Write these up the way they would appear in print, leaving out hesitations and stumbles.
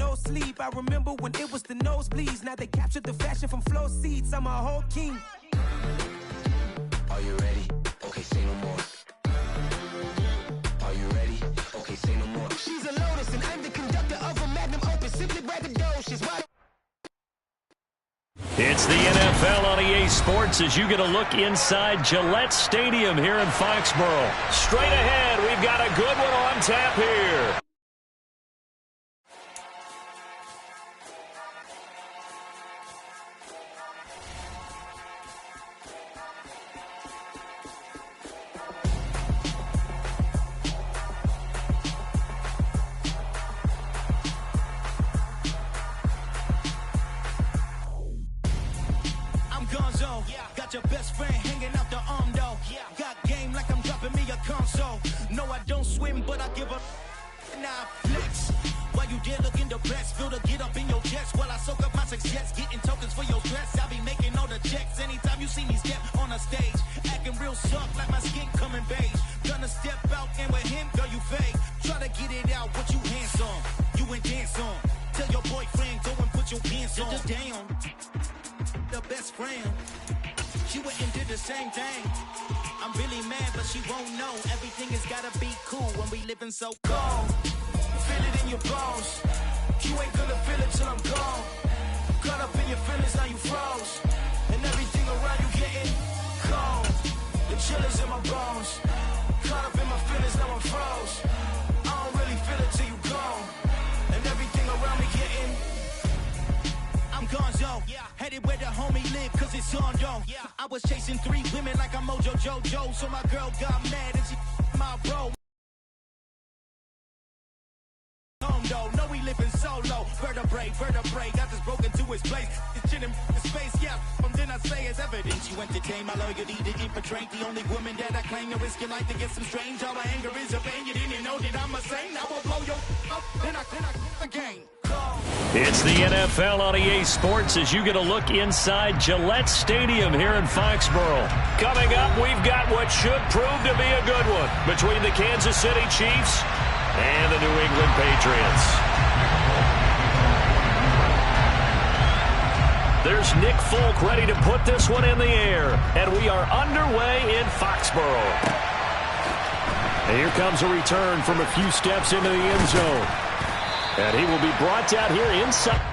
no sleep. I remember when it was the nosebleeds. Now they captured the fashion from flow seats. I'm a whole king. Are you ready? Okay, say no more. Are you ready? Okay, say no more. She's a Lotus and I'm the conductor of a Magnum opus. Simply braggadocious. It's the NFL on EA Sports as you get a look inside Gillette Stadium here in Foxborough. Straight ahead, we've got a good one on tap here. Got your best friend hanging out the arm though. Got game like I'm dropping me a console. No, I don't swim, but I give a now flex. While you there looking the best, feel the get up in your chest while I soak up my success, getting tokens for your stress. I be making all the checks anytime you see me step on a stage, acting real soft like my skin coming beige. Gonna step out and with him, girl, you fake. Try to get it out, what you hands on, you ain't dance on. Tell your boyfriend go and put your pants on. Down, the best friend. She went and did the same thing. I'm really mad, but she won't know. Everything has gotta be cool when we living so cold. Feel it in your bones. You ain't gonna feel it till I'm gone. Caught up in your feelings, now you froze. And everything around you getting cold. The chill is in my bones. Caught up in my feelings, now I'm froze. I don't really feel it till you gone. And everything around me getting I'm gonzo, headed where the homie live, cause it's on though. I was chasing 3 women like I'm Mojo Jojo, so my girl got mad and she my bro. Home though, no we living solo. Vertebrae, got this broken to his place. It's chin in his face, yeah. From then I say it's evident. She went to tame my loyalty to infiltrate. The only woman that I claim to risk your life to get some strange. All my anger is a pain. You didn't know that I'm a saint. I will blow your up, then I again. It's the NFL on EA Sports as you get a look inside Gillette Stadium here in Foxborough. Coming up, we've got what should prove to be a good one between the Kansas City Chiefs and the New England Patriots. There's Nick Folk ready to put this one in the air, and we are underway in Foxborough. And here comes a return from a few steps into the end zone. And he will be brought down here inside.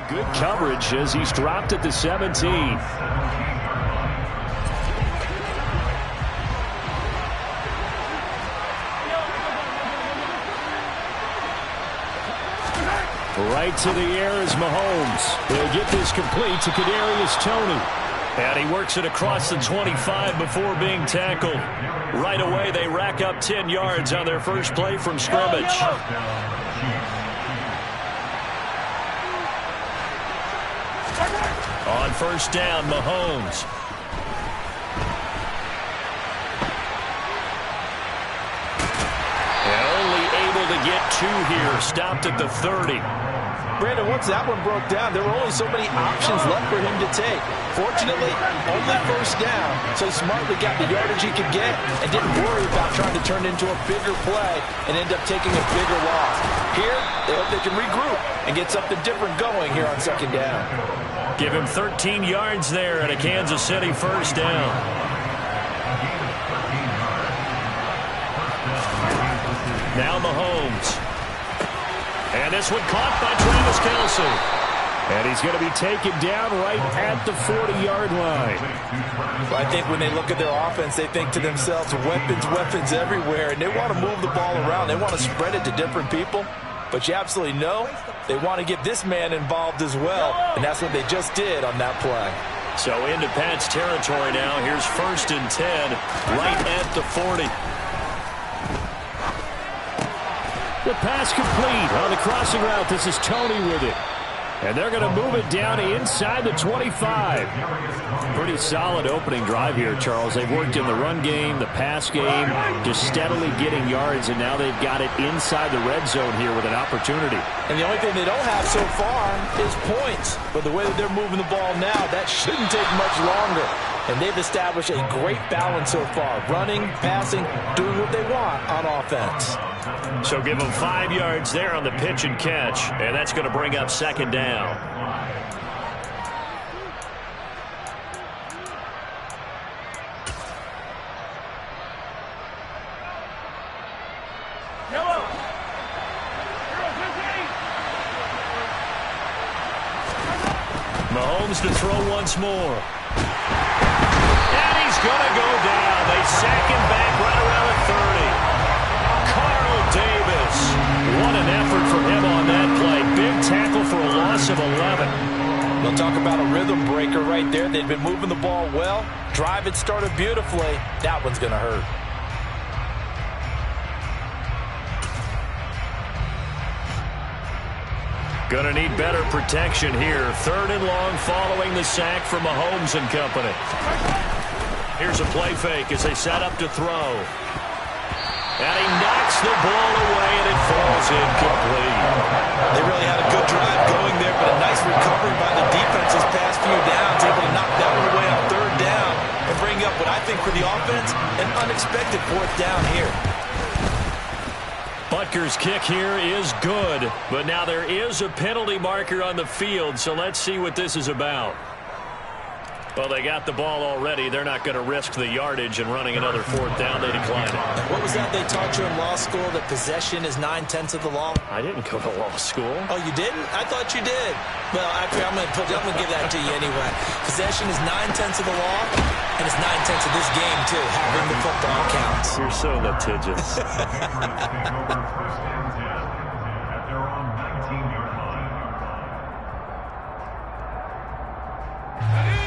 Good coverage as he's dropped at the 17. Right to the air is Mahomes. He'll get this complete to Kadarius Toney. And he works it across the 25 before being tackled. Right away, they rack up 10 yards on their first play from scrimmage. On first down, Mahomes. And only able to get 2 here. Stopped at the 30. Brandon, once that one broke down, there were only so many options left for him to take. Fortunately, only first down, so he smartly got the yardage he could get and didn't worry about trying to turn it into a bigger play and end up taking a bigger loss. Here, they hope they can regroup and get something different going here on second down. Give him 13 yards there at a Kansas City first down. Now Mahomes. And this one caught by Travis Kelce. And he's going to be taken down right at the 40-yard line. Well, I think when they look at their offense, they think to themselves, weapons everywhere, and they want to move the ball around. They want to spread it to different people. But you absolutely know they want to get this man involved as well, and that's what they just did on that play. So into Pat's territory now. Here's first and 10, right at the 40. The pass complete on the crossing route. This is Tony with it. And they're going to move it down inside the 25. Pretty solid opening drive here, Charles. They've worked in the run game, the pass game, just steadily getting yards, and now they've got it inside the red zone here with an opportunity. And the only thing they don't have so far is points. But the way that they're moving the ball now, that shouldn't take much longer. And they've established a great balance so far. Running, passing, doing what they want on offense. So give them 5 yards there on the pitch and catch, and that's going to bring up second down. Mahomes to throw once more. And he's going to go down. They sack him back right around the 30. Davis. What an effort for him on that play. Big tackle for a loss of 11. They'll talk about a rhythm breaker right there. They've been moving the ball well. Drive it started beautifully. That one's going to hurt. Going to need better protection here. 3rd and long following the sack from Mahomes and company. Here's a play fake as they set up to throw. And he knocks the ball away, and it falls incomplete. They really had a good drive going there, but a nice recovery by the defense this past few downs, able to knock that one away on 3rd down and bring up what I think for the offense, an unexpected 4th down here. Butker's kick here is good, but now there is a penalty marker on the field, so let's see what this is about. Well, they got the ball already. They're not going to risk the yardage and running another 4th down. They decline it. What was that they taught you in law school, that possession is 9/10 of the law? I didn't go to law school. Oh, you didn't? I thought you did. Well, actually, I'm going to give that to you anyway. Possession is 9/10 of the law, and it's 9/10 of this game, too. Having the football counts. You're so litigious.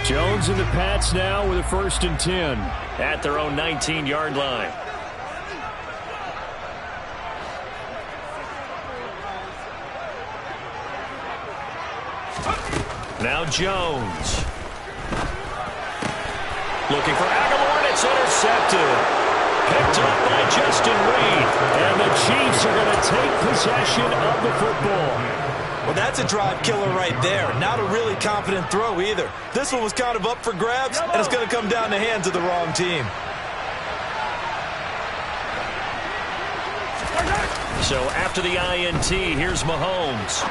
Jones and the Pats now with a 1st and 10 at their own 19-yard line. Now Jones. Looking for Aguilar, and it's intercepted. Picked up by Justin Reed. And the Chiefs are going to take possession of the football. Well, that's a drive killer right there. Not a really confident throw either. This one was kind of up for grabs, and it's going to come down the hands of the wrong team. So after the INT, here's Mahomes.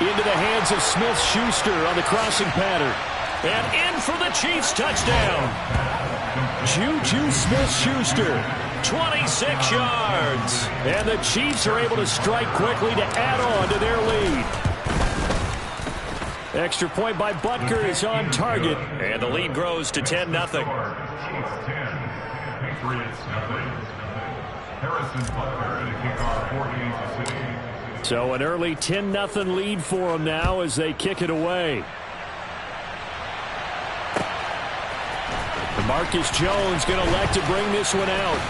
Into the hands of Smith-Schuster on the crossing pattern. And in for the Chiefs touchdown. Juju Smith-Schuster. 26 yards. And the Chiefs are able to strike quickly to add on to their lead. Extra point by Butker is on target. And the lead grows to 10-0. So an early 10-0 lead for them now as they kick it away. Marcus Jones going to elect to bring this one out.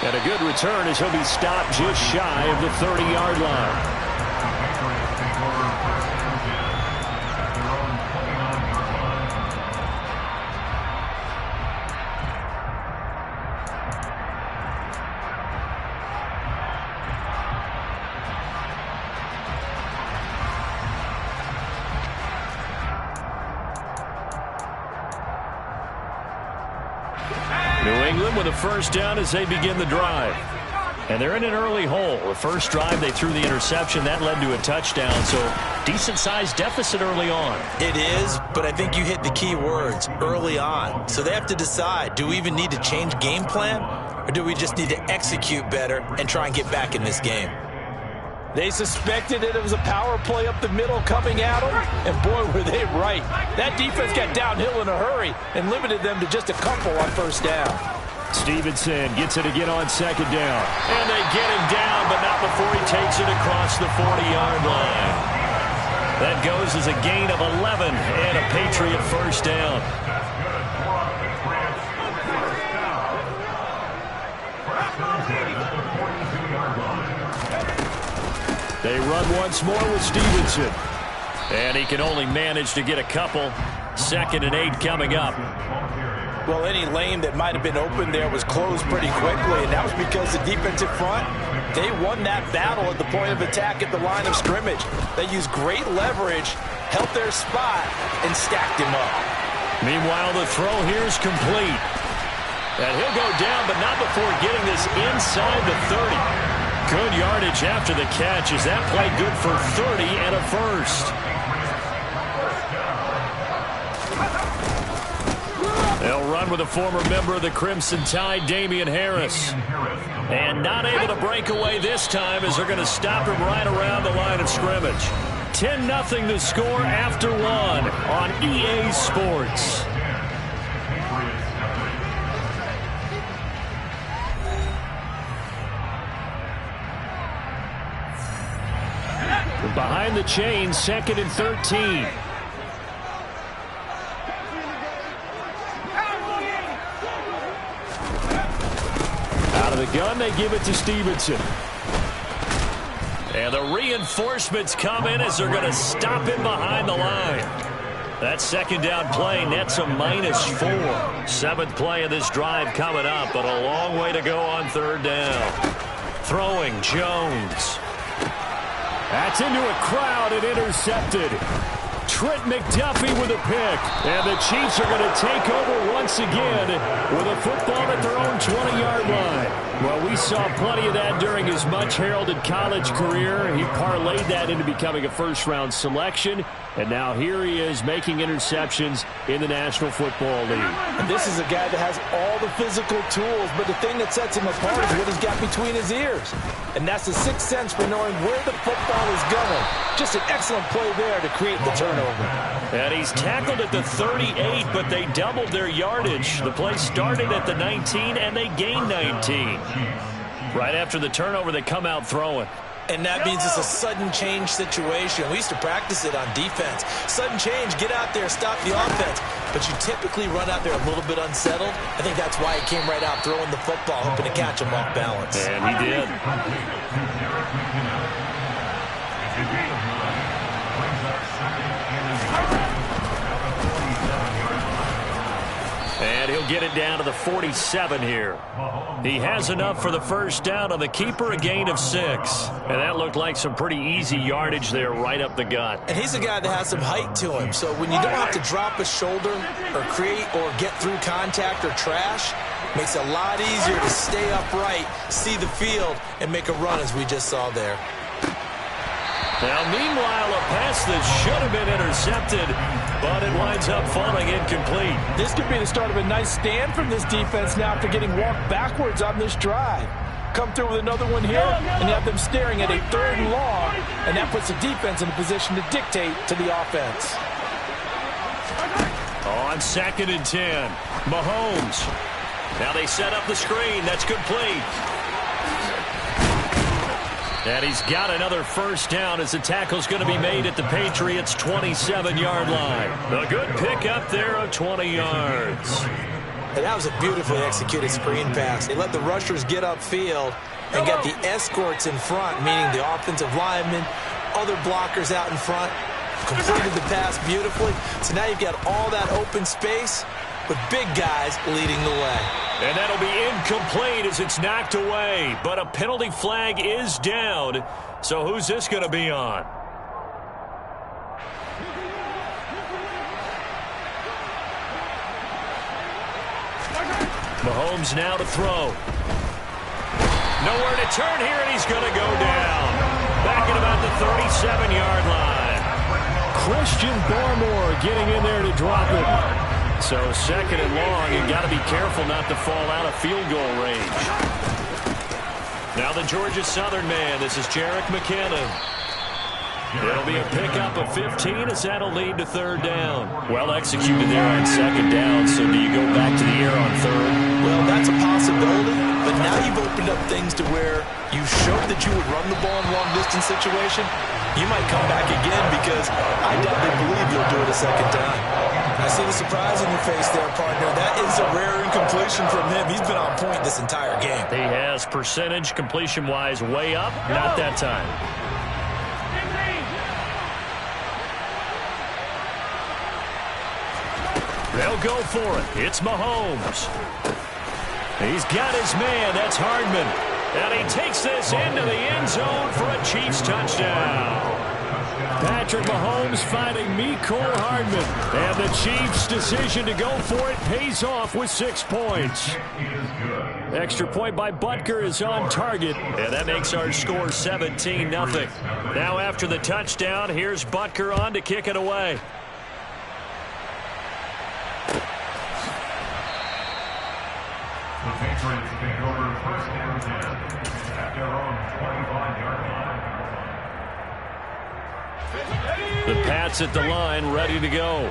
And a good return as he'll be stopped just shy of the 30-yard line. New England with a 1st down as they begin the drive. And they're in an early hole. The first drive, they threw the interception. That led to a touchdown. So decent-sized deficit early on. It is, but I think you hit the key words, early on. So they have to decide, do we even need to change game plan? Or do we just need to execute better and try and get back in this game? They suspected it was a power play up the middle coming at them, and boy, were they right. That defense got downhill in a hurry and limited them to just a couple on 1st down. Stevenson gets it again on 2nd down. And they get him down, but not before he takes it across the 40-yard line. That goes as a gain of 11 and a Patriot 1st down. They run once more with Stevenson. And he can only manage to get a couple. 2nd and 8 coming up. Well, any lane that might have been open there was closed pretty quickly, and that was because the defensive front, they won that battle at the point of attack at the line of scrimmage. They used great leverage, held their spot, and stacked him up. Meanwhile, the throw here is complete. And he'll go down, but not before getting this inside the 30. Good yardage after the catch. Is that play good for 30 and a first? They'll run with a former member of the Crimson Tide, Damian Harris. And not able to break away this time as they're going to stop him right around the line of scrimmage. 10-0 the score after 1 on EA Sports. Behind the chain, 2nd and 13. Out of the gun, they give it to Stevenson. And the reinforcements come in as they're going to stop him behind the line. That 2nd down play nets a -4. 7th play of this drive coming up, but a long way to go on 3rd down. Throwing, Jones. That's into a crowd and intercepted. Trent McDuffie with a pick. And the Chiefs are going to take over once again with a football at their own 20-yard line. Well, we saw plenty of that during his much-heralded college career. He parlayed that into becoming a first-round selection. And now here he is making interceptions in the National Football League. And this is a guy that has all the physical tools, but the thing that sets him apart is what he's got between his ears. And that's the sixth sense for knowing where the football is going. Just an excellent play there to create the turnover. And he's tackled at the 38, but they doubled their yardage. The play started at the 19, and they gained 19. Right after the turnover, they come out throwing. And that means it's a sudden change situation. We used to practice it on defense. Sudden change, get out there, stop the offense. But you typically run out there a little bit unsettled. I think that's why he came right out throwing the football, hoping to catch him off balance. And he did. And he'll get it down to the 47 here. He has enough for the first down on the keeper, a gain of 6. And that looked like some pretty easy yardage there right up the gut. And he's a guy that has some height to him. So when you don't have to drop a shoulder or create or get through contact or trash, makes it a lot easier to stay upright, see the field, and make a run as we just saw there. Now, meanwhile, a pass that should have been intercepted, but it winds up falling incomplete. This could be the start of a nice stand from this defense now after getting walked backwards on this drive. Come through with another one here, and you have them staring at a 3rd and long, and that puts the defense in a position to dictate to the offense. On 2nd and 10, Mahomes. Now they set up the screen. That's complete. And he's got another first down as the tackle's going to be made at the Patriots' 27-yard line. A good pick up there of 20 yards. And that was a beautifully executed screen pass. They let the rushers get upfield and got the escorts in front, meaning the offensive linemen, other blockers out in front, completed the pass beautifully. So now you've got all that open space with big guys leading the way. And that'll be incomplete as it's knocked away. But a penalty flag is down. So who's this going to be on? Mahomes now to throw. Nowhere to turn here, and he's going to go down. Back at about the 37-yard line. Christian Barmore getting in there to drop it. So 2nd and long, you got to be careful not to fall out of field goal range. Now the Georgia Southern man, this is Jerick McKinnon. It'll be a pickup of 15 as that'll lead to 3rd down. Well executed there on 2nd down, so do you go back to the air on 3rd? Well, that's a possibility, but now you've opened up things to where you showed that you would run the ball in a long-distance situation. You might come back again because I definitely believe you'll do it a 2nd time. I see the surprise in your face there, partner. That is a rare incompletion from him. He's been on point this entire game. He has percentage completion-wise way up. Not that time. They'll go for it. It's Mahomes. He's got his man. That's Hardman. And he takes this into the end zone for a Chiefs touchdown. Patrick Mahomes finding Mecole Hardman. And the Chiefs' decision to go for it pays off with 6 points. Extra point by Butker is on target. And that makes our score 17-0. Now after the touchdown, here's Butker on to kick it away. The Patriots take over first and 10 at their own 25-yard line. The Pats at the line, ready to go.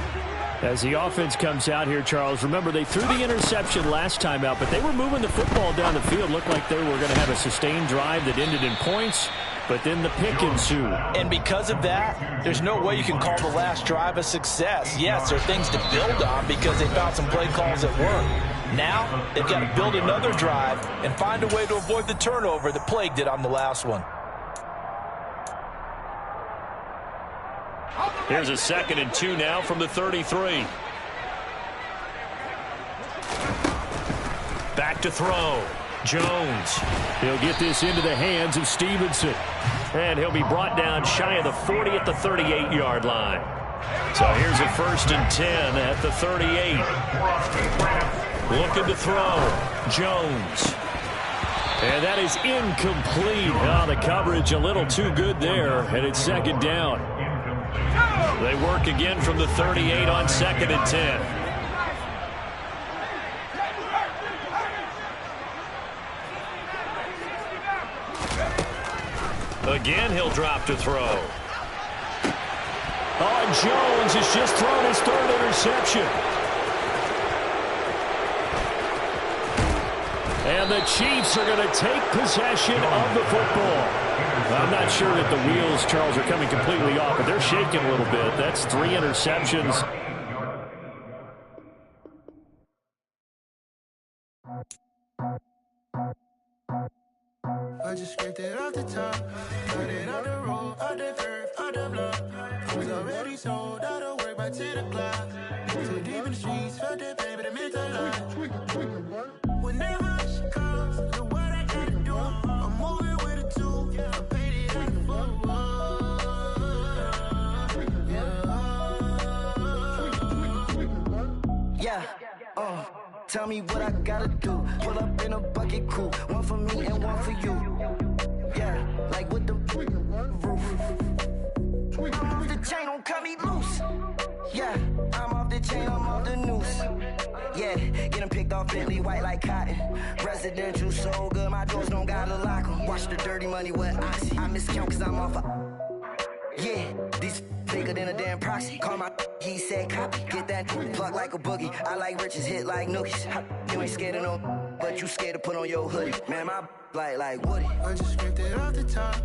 As the offense comes out here, Charles, remember they threw the interception last time out, but they were moving the football down the field. Looked like they were going to have a sustained drive that ended in points, but then the pick ensued. And because of that, there's no way you can call the last drive a success. Yes, there are things to build on because they found some play calls that work. Now, they've got to build another drive and find a way to avoid the turnover that plagued it on the last one. Here's a 2nd and 2 now from the 33. Back to throw. Jones. He'll get this into the hands of Stevenson. And he'll be brought down shy of the 40 at the 38-yard line. So here's a 1st and 10 at the 38. Looking to throw. Jones. And that is incomplete. Oh, the coverage a little too good there, and it's 2nd down. They work again from the 38 on 2nd and 10. Again, he'll drop to throw. Oh, and Jones has just thrown his 3rd interception. And the Chiefs are going to take possession of the football. I'm not sure that the wheels, Charles, are coming completely off, but they're shaking a little bit. That's 3 interceptions. I just scraped it off the top, cut it on the road, on the curve, on the block. Was already sold, out of work by 10 o'clock. Too deep in the streets, felt that baby, that meant a lot. Whenever she calls, know what I gotta do. I'm moving with a 2, I paid it out the phone. Yeah, tell me what I gotta do. Pull up in a bucket crew, one for me and one for you. Yeah, like with the roof. I'm off the chain, don't cut me loose. Yeah, I'm off the chain, I'm off the noose. Yeah, get them picked off Bentley, white like cotton. Residential so good, my doors don't gotta lock them. Watch the dirty money with Oxy. I miscount cause I'm off a... Yeah, these bigger than a damn proxy. Call my he said copy. Get that plug like a boogie. I like riches, hit like nookies. You ain't scared of no, but you scared to put on your hoodie. Man, my like Woody. I just scraped it off the top,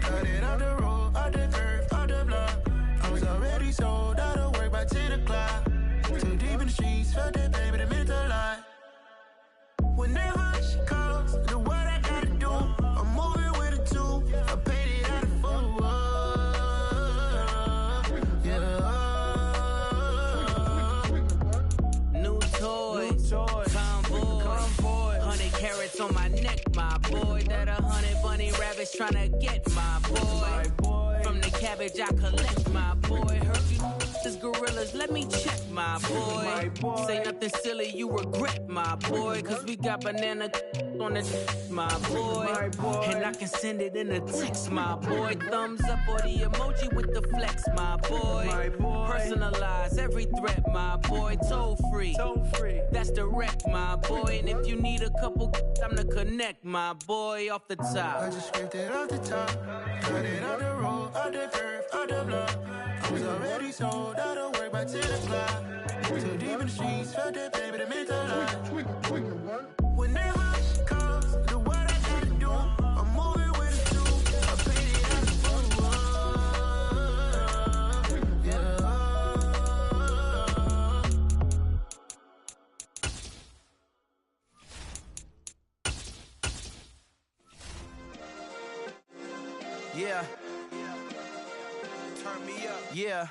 cut it off the road, off the curve, off the block. I was already sold, out of work by 10 o'clock. Too deep in the streets, felt that baby, that meant a lot. Whenever she calls, know what I gotta do. I'm moving with a 2, I paid it out the phone. Convoy, 100 carats on my neck, my boy. That 100 bunny rabbits tryna get my boy. From the cabbage I collect, my boy. Heard you this gorillas, let me check, my boy. Say nothing silly, you regret, my boy. Cause we got banana on the my boy. And I can send it in a text, my boy. Thumbs up or the emoji with the flex, my boy. Personalize every threat, my boy. Toll free, that's direct, my boy. And if you need a couple, I'm to connect, my boy, off the top. I just scraped it off the top, cut it on the road, on the curve, on the block. I was already sold, out of work by 10 o'clock. Too deep in the streets, felt that baby, that meant a lot. Whenever she calls, know what I gotta do. I'm moving with a 2, I paid it out the phone. Yeah. Turn me up. Yeah.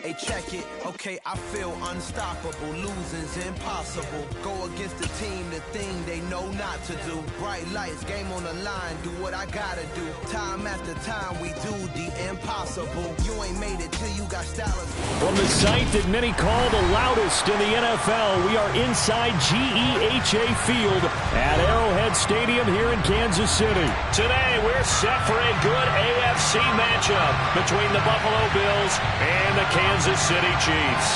Hey, check it. Okay, I feel unstoppable. Losing's impossible. Go against the team, the thing they know not to do. Bright lights, game on the line. Do what I gotta do. Time after time, we do the impossible. You ain't made it till you got stylus. From the site that many call the loudest in the NFL, we are inside GEHA Field at Arrowhead Stadium here in Kansas City. Today, we're set for a good AFC matchup between the Buffalo Bills and the Kansas City Chiefs.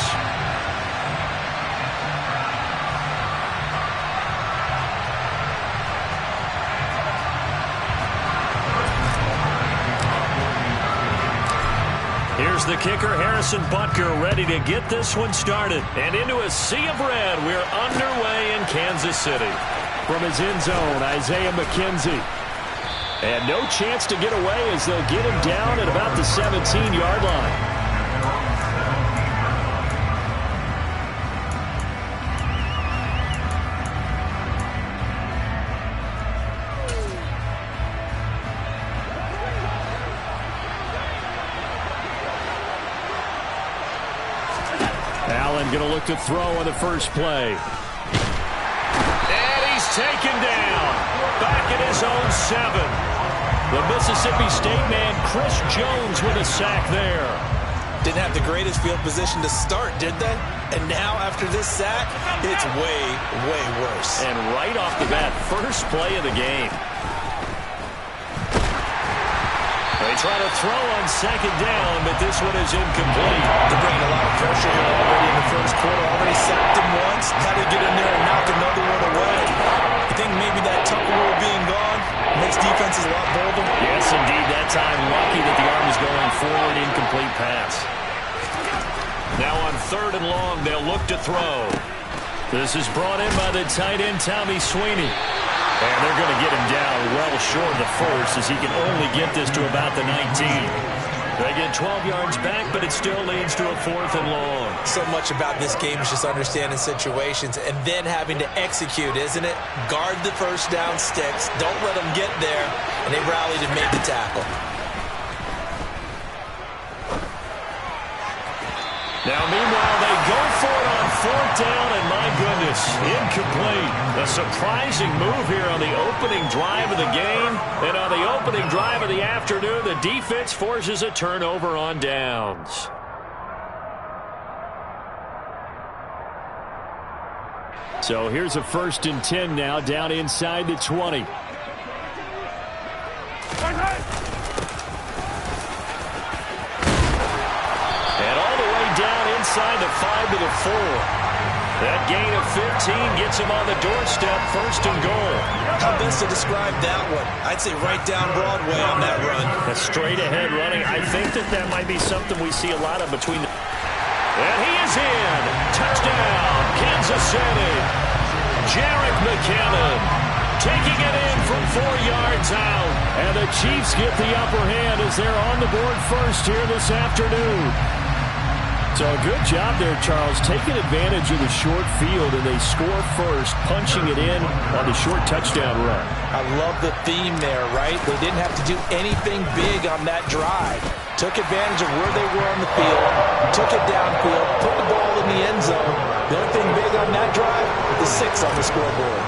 Here's the kicker, Harrison Butker, ready to get this one started. And into a sea of red, we're underway in Kansas City. From his end zone, Isaiah McKenzie. And no chance to get away as they'll get him down at about the 17-yard line. Allen going to look to throw on the first play. And he's taken down. Back at his own 7. The Mississippi State man, Chris Jones, with a sack there. Didn't have the greatest field position to start, did they? And now, after this sack, it's way, way worse. And right off the bat, first play of the game. They try to throw on second down, but this one is incomplete. They're bringing a lot of pressure here already in the first quarter. Already sacked him once. Had to get in there and knock another one away. I think maybe that Tucker rule being gone makes defenses a lot bolder. Yes, indeed. That time, lucky that the arm is going forward. Incomplete pass. Now on 3rd and long, they'll look to throw. This is brought in by the tight end, Tommy Sweeney. And they're going to get him down well short of the first as he can only get this to about the 19. They get 12 yards back, but it still leads to a 4th and long. So much about this game is just understanding situations and then having to execute, isn't it? Guard the first down sticks. Don't let them get there. And they rallied and made the tackle. Now, meanwhile, they go for it on 4th down, and my goodness, incomplete. A surprising move here on the opening drive of the game. And on the opening drive of the afternoon, the defense forces a turnover on downs. So here's a 1st and 10 now, down inside the 20. Inside the 5 to the 4. That gain of 15 gets him on the doorstep, 1st and goal. How best to describe that one? I'd say right down Broadway on that run. A straight ahead running. I think that might be something we see a lot of between the... And he is in. Touchdown, Kansas City. Jerick McKinnon taking it in from 4 yards out. And the Chiefs get the upper hand as they're on the board first here this afternoon. So a good job there, Charles, taking advantage of the short field, and they score first, punching it in on the short touchdown run. I love the theme there, right? They didn't have to do anything big on that drive. Took advantage of where they were on the field, took it downfield, put the ball in the end zone. The only thing big on that drive, the 6 on the scoreboard.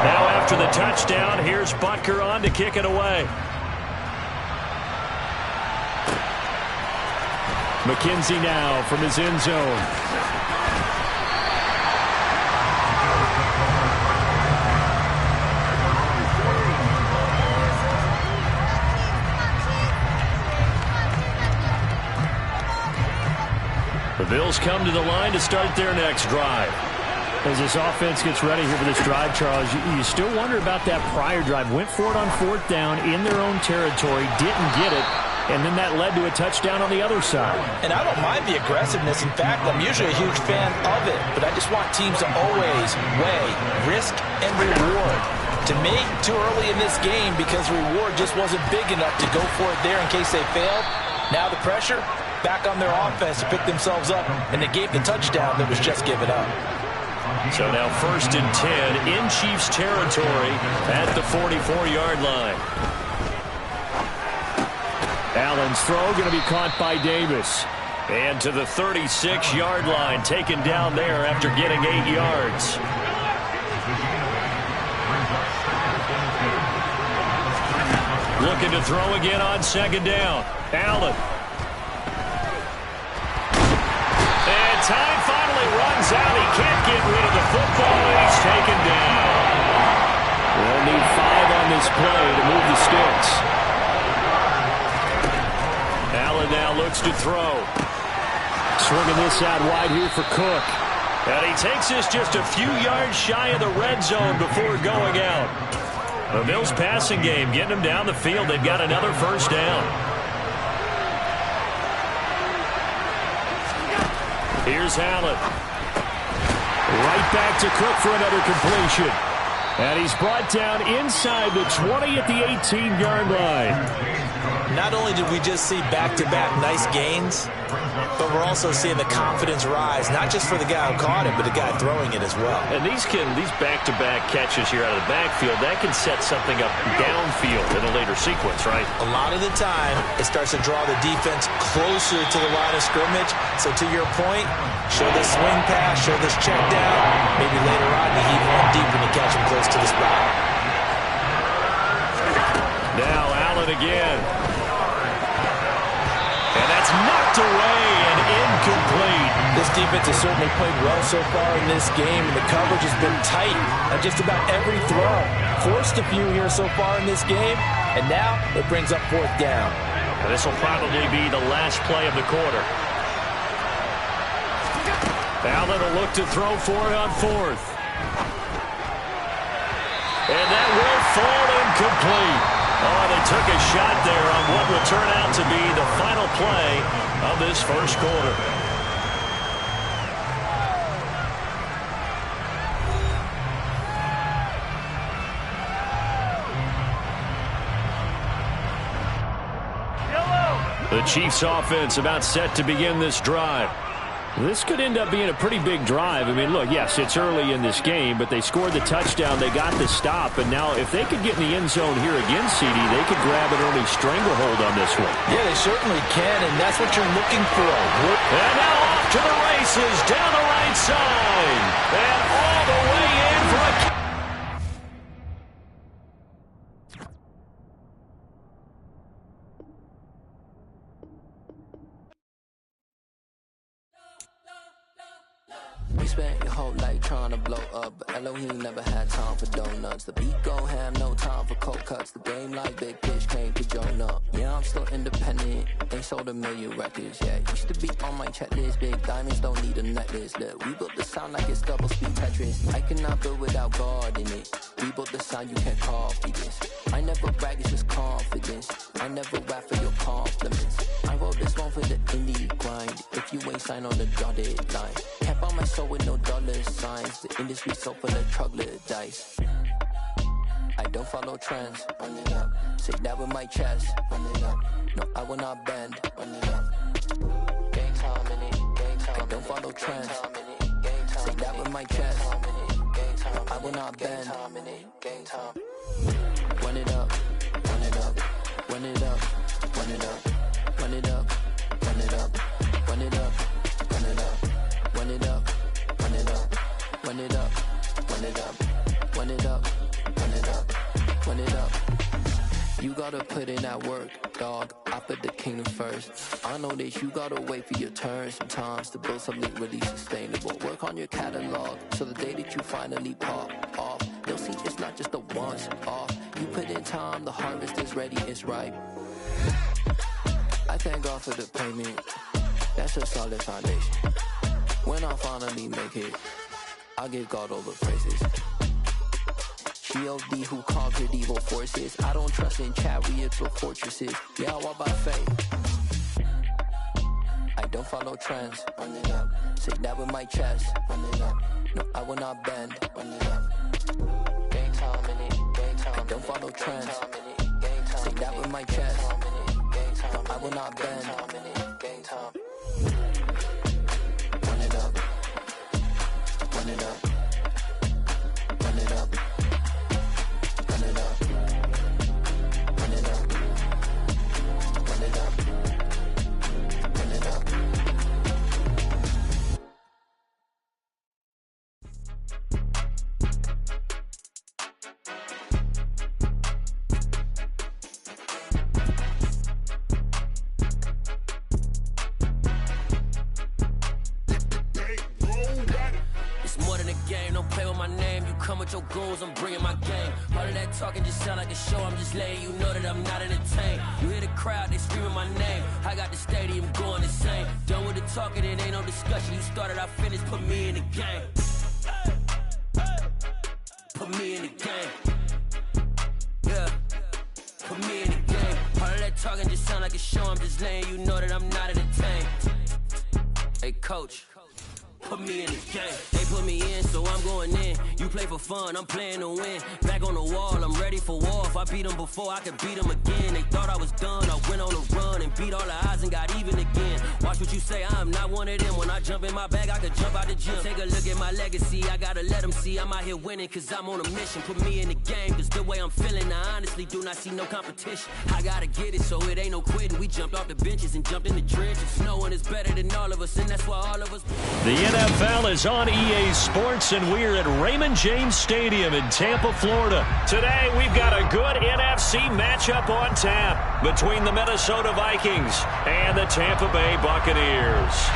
Now after the touchdown, here's Butker on to kick it away. McKenzie now from his end zone. The Bills come to the line to start their next drive. As this offense gets ready here for this drive, Charles, you still wonder about that prior drive. Went for it on 4th down in their own territory, didn't get it. And then that led to a touchdown on the other side. And I don't mind the aggressiveness. In fact, I'm usually a huge fan of it. But I just want teams to always weigh risk and reward. To me, too early in this game because reward just wasn't big enough to go for it there in case they failed. Now the pressure, back on their offense to pick themselves up. And they gave the touchdown that was just given up. So now 1st and 10 in Chiefs territory at the 44-yard line. Allen's throw going to be caught by Davis. And to the 36-yard line, taken down there after getting 8 yards. Looking to throw again on second down. Allen. And time finally runs out. He can't get rid of the football, and he's taken down. We'll need 5 on this play to move the sticks. Allen now looks to throw. Swinging this out wide here for Cook. And he takes this just a few yards shy of the red zone before going out. The Bills passing game getting them down the field. They've got another first down. Here's Allen. Right back to Cook for another completion. And he's brought down inside the 20 at the 18-yard line. Not only did we just see back-to-back nice gains, but we're also seeing the confidence rise, not just for the guy who caught it, but the guy throwing it as well. And these back-to-back catches here out of the backfield, that can set something up downfield in a later sequence, right? A lot of the time, it starts to draw the defense closer to the line of scrimmage. So to your point, show this swing pass, show this check down. Maybe later on you heave one deep when you catch him close to the spot. Now Allen again. And that's knocked away and incomplete. This defense has certainly played well so far in this game, and the coverage has been tight on just about every throw. Forced a few here so far in this game, and now it brings up 4th down. And this will probably be the last play of the quarter. Allen will look to throw for it on 4th. And that will fall incomplete. Oh, they took a shot there on what will turn out to be the final play of this first quarter. The Chiefs offense about set to begin this drive. This could end up being a pretty big drive. I mean, look, yes, it's early in this game, but they scored the touchdown. They got the stop, and now if they could get in the end zone here again, CD, they could grab an early stranglehold on this one. Yeah, they certainly can, and that's what you're looking for. And now off to the races down the right side. And all the way in for a... You spent your whole life trying to blow up, but Elohim never had time for donuts. The beat go ham, no time for cold cuts. The game like Big Fish came to join up. Yeah, I'm still independent, ain't sold a million records yet. Used to be on my checklist, big diamonds don't need a necklace. Look, we built the sound like it's double speed Tetris. I cannot build without God in it. We built the sound, you can't copy this. I never brag, it's just confidence. I never rap for your compliments. I wrote this one for the indie grind. If you ain't signed on the dotted line, can't buy my soul with no dollar signs. The industry so full of troglodytes. I don't follow trends. Run it up. Say that with my chest. Run it up. No, I will not bend. Run it up. Gang time in it. Gang time. I don't follow trends. Say that with my chest. No, I will not bend. Gang time. Run it up. Run it up. Run it up. Run it up. Run it up. Run it up. Run it up. Run it up. Run it up. Run it up. Run it up. Run it up. Run it up. Run it up. Run it up. You gotta put in that work, dog. I put the kingdom first. I know that you gotta wait for your turn sometimes to build something really sustainable. Work on your catalog so the day that you finally pop off, you'll see it's not just a once off. You put in time, the harvest is ready, it's ripe. I thank God for the payment. That's a solid foundation. When I finally make it, I'll give God all the praises. G.O.D. who conquered evil forces. I don't trust in chariots or fortresses. Yeah, I walk by faith. I don't follow trends. Run it up. Say that with my chest. Run it up. No, I will not bend. Run it up. Gang time in it. Gang time. I don't follow trends. Say that with my chest. No, I will not bend. Gang time. Run it up. Run it up. Run it up. Run it up. Run it up. Run it up. come with your goons, I'm bringing my game. All of that talking just sound like a show. I'm just letting you know that I'm not entertained. You hear the crowd, they screaming my name. I got the stadium going insane. Done with the talking, it ain't no discussion. You started, I finished, put me in the game. Put me in the game. Yeah. Put me in the game. All of that talking just sound like a show. I'm just letting you know that I'm not entertained. Hey, coach. Put me in the game. They put me in, so I'm going in. You play for fun, I'm playing to win. Back on the wall, I'm ready for war. If I beat them before, I could beat them again. They thought I was done, I went on a run and beat all the odds and got even again. Watch what you say, I'm not one of them. When I jump in my bag, I could jump out the gym. Take a look at my legacy, I gotta let them see I'm out here winning, cause I'm on a mission. Put me in the game, cause the way I'm feeling, I honestly do not see no competition. I gotta get it, so it ain't no quitting. We jumped off the benches and jumped in the trenches. No one is better than all of us, and that's why all of us. The NFL is on EA Sports, and we're at Raymond James Stadium in Tampa, Florida. Today, we've got a good NFC matchup on tap between the Minnesota Vikings and the Tampa Bay Buccaneers.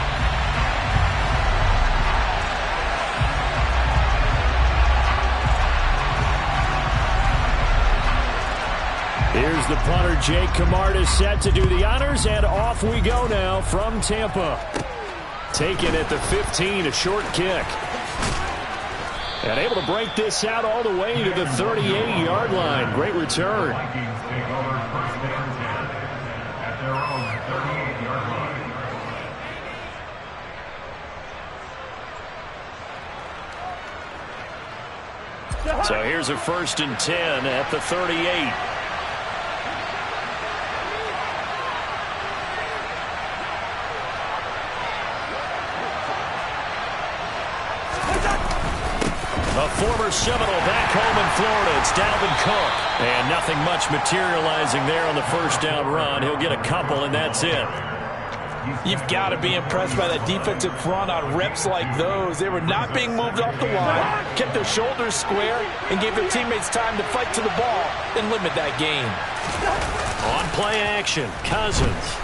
Here's the punter, Jake Camarda, set to do the honors, and off we go now from Tampa. Taken at the 15, a short kick. And able to break this out all the way to the 38-yard line. Great return. Vikings take over first and 10 at their own 38-yard line. So here's a 1st and 10 at the 38. A former Seminole back home in Florida. It's Dalvin Cook. And nothing much materializing there on the first down run. He'll get a couple, and that's it. You've got to be impressed by that defensive front on reps like those. They were not being moved off the line, kept their shoulders square, and gave their teammates time to fight to the ball and limit that gain. On play action, Cousins.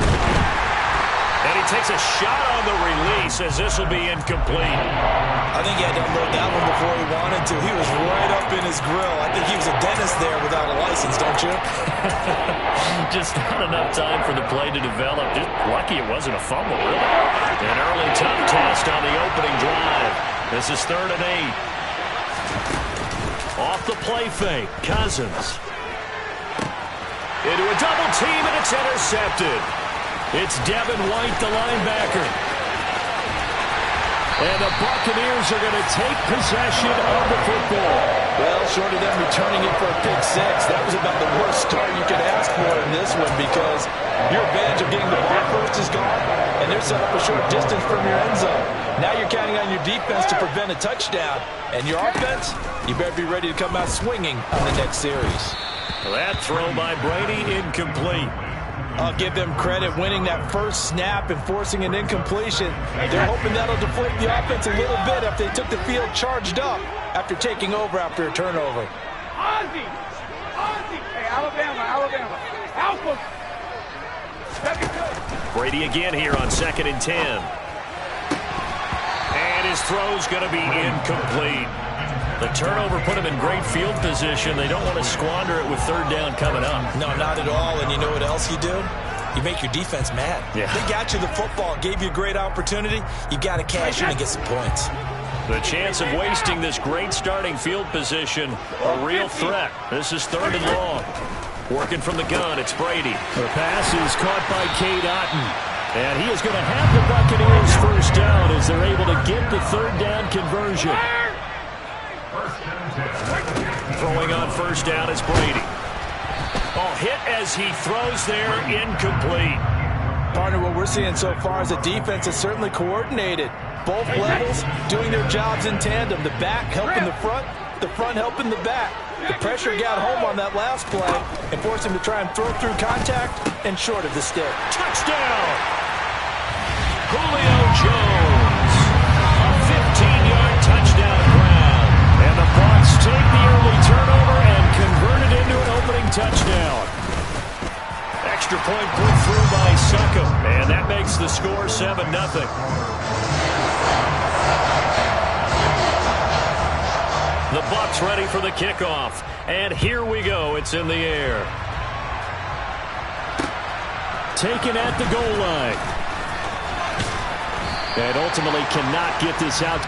And he takes a shot on the release as this will be incomplete. I think he had to unload that one before he wanted to. He was right up in his grill. I think he was a dentist there without a license, don't you? Just not enough time for the play to develop. Just lucky it wasn't a fumble, really. An early tough test on the opening drive. This is 3rd and 8. Off the play fake, Cousins. Into a double team, and it's intercepted. It's Devin White, the linebacker. And the Buccaneers are going to take possession of the football. Well, short of them returning it for a pick six, that was about the worst start you could ask for in this one, because your advantage of getting the ball first is gone, and they're set up a short distance from your end zone. Now you're counting on your defense to prevent a touchdown, and your offense, you better be ready to come out swinging on the next series. That throw by Brady, incomplete. I'll give them credit winning that first snap and forcing an incompletion. They're hoping that'll deflate the offense a little bit after they took the field charged up after taking over after a turnover. Ozzie! Hey, Alabama! Alpha! Brady again here on 2nd and 10. And his throw's going to be incomplete. The turnover put him in great field position. They don't want to squander it with 3rd down coming up. No, not at all. And you know what else you do? You make your defense mad. Yeah. They got you the football, gave you a great opportunity. You got to cash in and get some points. The chance of wasting this great starting field position, a real threat. This is 3rd and long. Working from the gun, it's Brady. The pass is caught by Cade Otton. And he is going to have the Buccaneers first down as they're able to get the 3rd down conversion. Throwing on first down is Brady. Oh, hit as he throws there, incomplete. Partner, what we're seeing so far is the defense is certainly coordinated. Both levels doing their jobs in tandem. The back helping the front helping the back. The pressure got home on that last play and forced him to try and throw through contact and short of the stick. Touchdown! Julio Jones. A 15-yard touchdown grab. And the Bucs take the early turnover and convert it into an opening touchdown. Extra point put through by Succop, and that makes the score 7-0. The Bucs Bucs ready for the kickoff. And here we go. It's in the air. Taken at the goal line. And ultimately cannot get this out.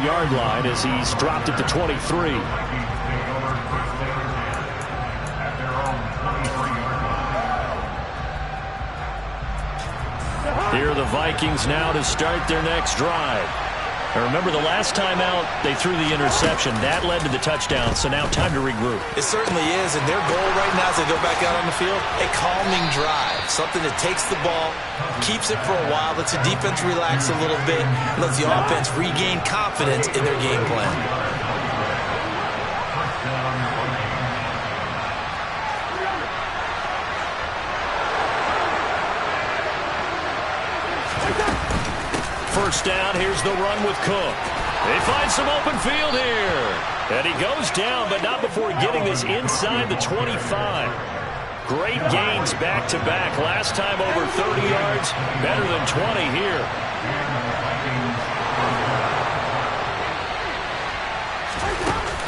Yard line as he's dropped it to 23. Here are the Vikings now to start their next drive. And remember, the last time out, they threw the interception. That led to the touchdown, so now time to regroup. It certainly is, and their goal right now as they go back out on the field, a calming drive. Something that takes the ball, keeps it for a while, lets the defense relax a little bit, lets the offense regain confidence in their game plan. First down, here's the run with Cook. They find some open field here. And he goes down, but not before getting this inside the 25. Great gains back-to-back. Last time over 30 yards, better than 20 here.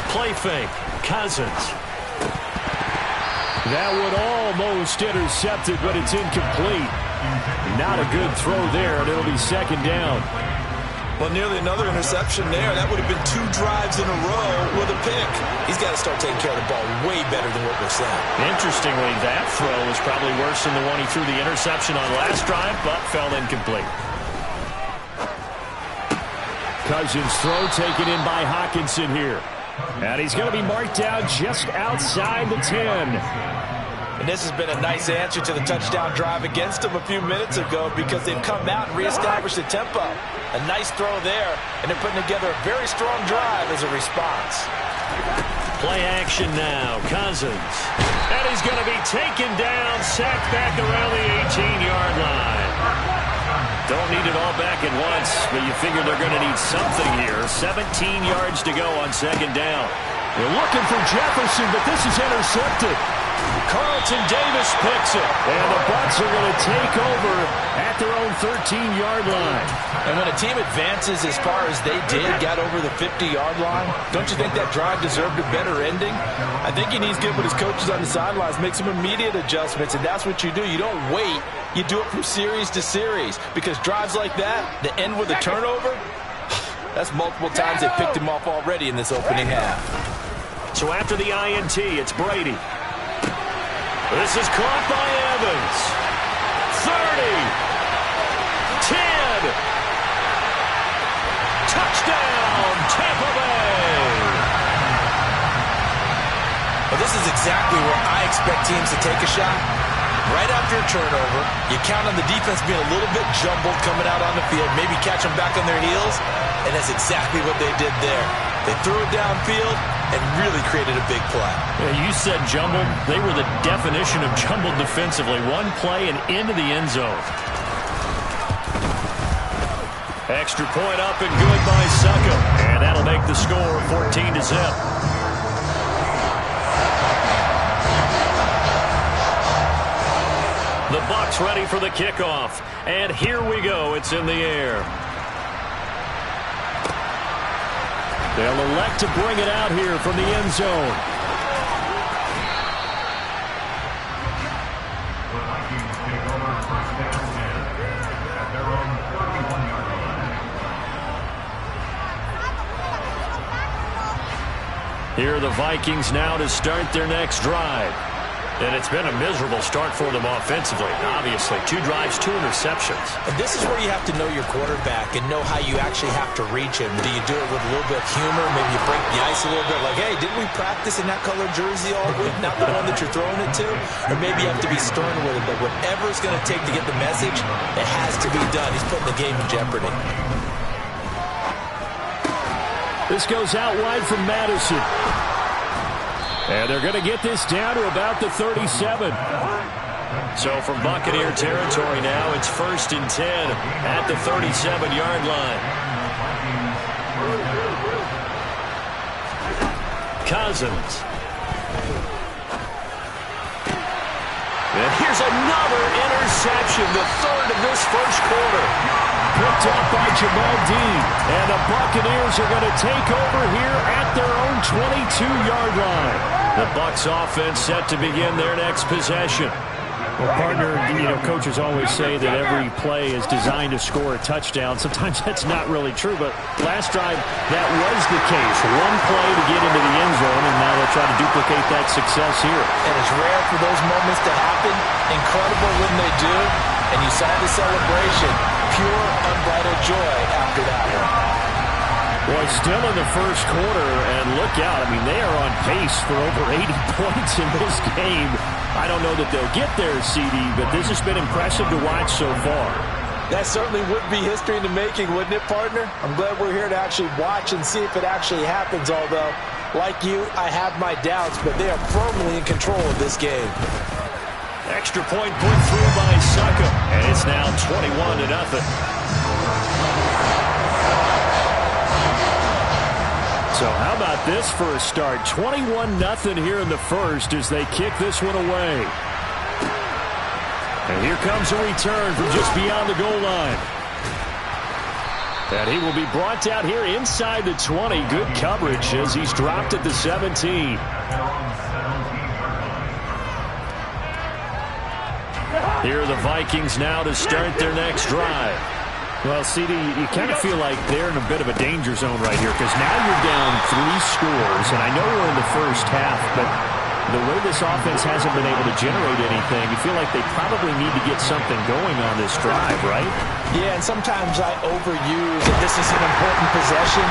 Play fake, Cousins. That one almost intercepted, but it's incomplete. Not a good throw there, and it'll be second down. Well, nearly another interception there. That would have been 2 drives in a row with a pick. He's got to start taking care of the ball way better than what we're saying. Interestingly, that throw was probably worse than the one he threw the interception on last drive, but fell incomplete. Cousins' throw taken in by Hawkinson here. And he's going to be marked down just outside the 10. And this has been a nice answer to the touchdown drive against them a few minutes ago because they've come out and reestablished the tempo. A nice throw there, and they're putting together a very strong drive as a response. Play action now, Cousins. And he's going to be taken down, sacked back around the 18-yard line. Don't need it all back at once, but you figure they're going to need something here. 17 yards to go on second down. They're looking for Jefferson, but this is intercepted. Carlton Davis picks it. And the Bucs are going to take over at their own 13-yard line. And when a team advances as far as they did, got over the 50-yard line, don't you think that drive deserved a better ending? I think he needs to get with his coaches on the sidelines, make some immediate adjustments, and that's what you do. You don't wait. You do it from series to series because drives like that end with a turnover, that's multiple times they picked him off already in this opening half. So after the INT, it's Brady. This is caught by Evans. 30. 10. Touchdown, Tampa Bay. Well, this is exactly where I expect teams to take a shot. Right after a turnover, you count on the defense being a little bit jumbled coming out on the field, maybe catch them back on their heels, and that's exactly what they did there. They threw it downfield and really created a big play. Yeah, you said jumbled. They were the definition of jumbled defensively. One play and into the end zone. Extra point up and good by Succo. And that'll make the score 14-0. The Bucs ready for the kickoff. And here we go. It's in the air. They'll elect to bring it out here from the end zone. The Vikings take over first down at their own 31-yard line. Here are the Vikings now to start their next drive. And it's been a miserable start for them offensively, obviously. 2 drives, 2 interceptions. And this is where you have to know your quarterback and know how you actually have to reach him. Do you do it with a little bit of humor? Maybe you break the ice a little bit like, hey, didn't we practice in that color jersey all week? Not the one that you're throwing it to? Or maybe you have to be stern with it, but whatever it's going to take to get the message, it has to be done. He's putting the game in jeopardy. This goes out wide from Madison. And they're going to get this down to about the 37. So from Buccaneer territory now, it's 1st and 10 at the 37-yard line. Cousins. And here's another interception, the 3rd of this first quarter. Picked up by Jamal Dean. And the Buccaneers are going to take over here at their own 22-yard line. The Bucs offense set to begin their next possession. Well, partner, coaches always say that every play is designed to score a touchdown. Sometimes that's not really true, but last drive, that was the case. One play to get into the end zone, and now they'll try to duplicate that success here. And it's rare for those moments to happen. Incredible when they do. And you saw the celebration. Pure, unbridled joy after that one. Well, still in the first quarter, and look out. I mean, they are on pace for over 80 points in this game. I don't know that they'll get there, CD, but this has been impressive to watch so far. That certainly would be history in the making, wouldn't it, partner? I'm glad we're here to actually watch and see if it actually happens, although, like you, I have my doubts, but they are firmly in control of this game. Extra point put through by Succa, and it's now 21-0. So how about this for a start? 21-0 here in the first as they kick this one away. And here comes a return from just beyond the goal line. And he will be brought out here inside the 20. Good coverage as he's dropped at the 17. Here are the Vikings now to start their next drive. Well, CD, you kind of feel like they're in a bit of a danger zone right here because now you're down 3 scores, and I know we're in the first half, but the way this offense hasn't been able to generate anything, you feel like they probably need to get something going on this drive, right? Yeah, and sometimes I overuse that this is an important possession,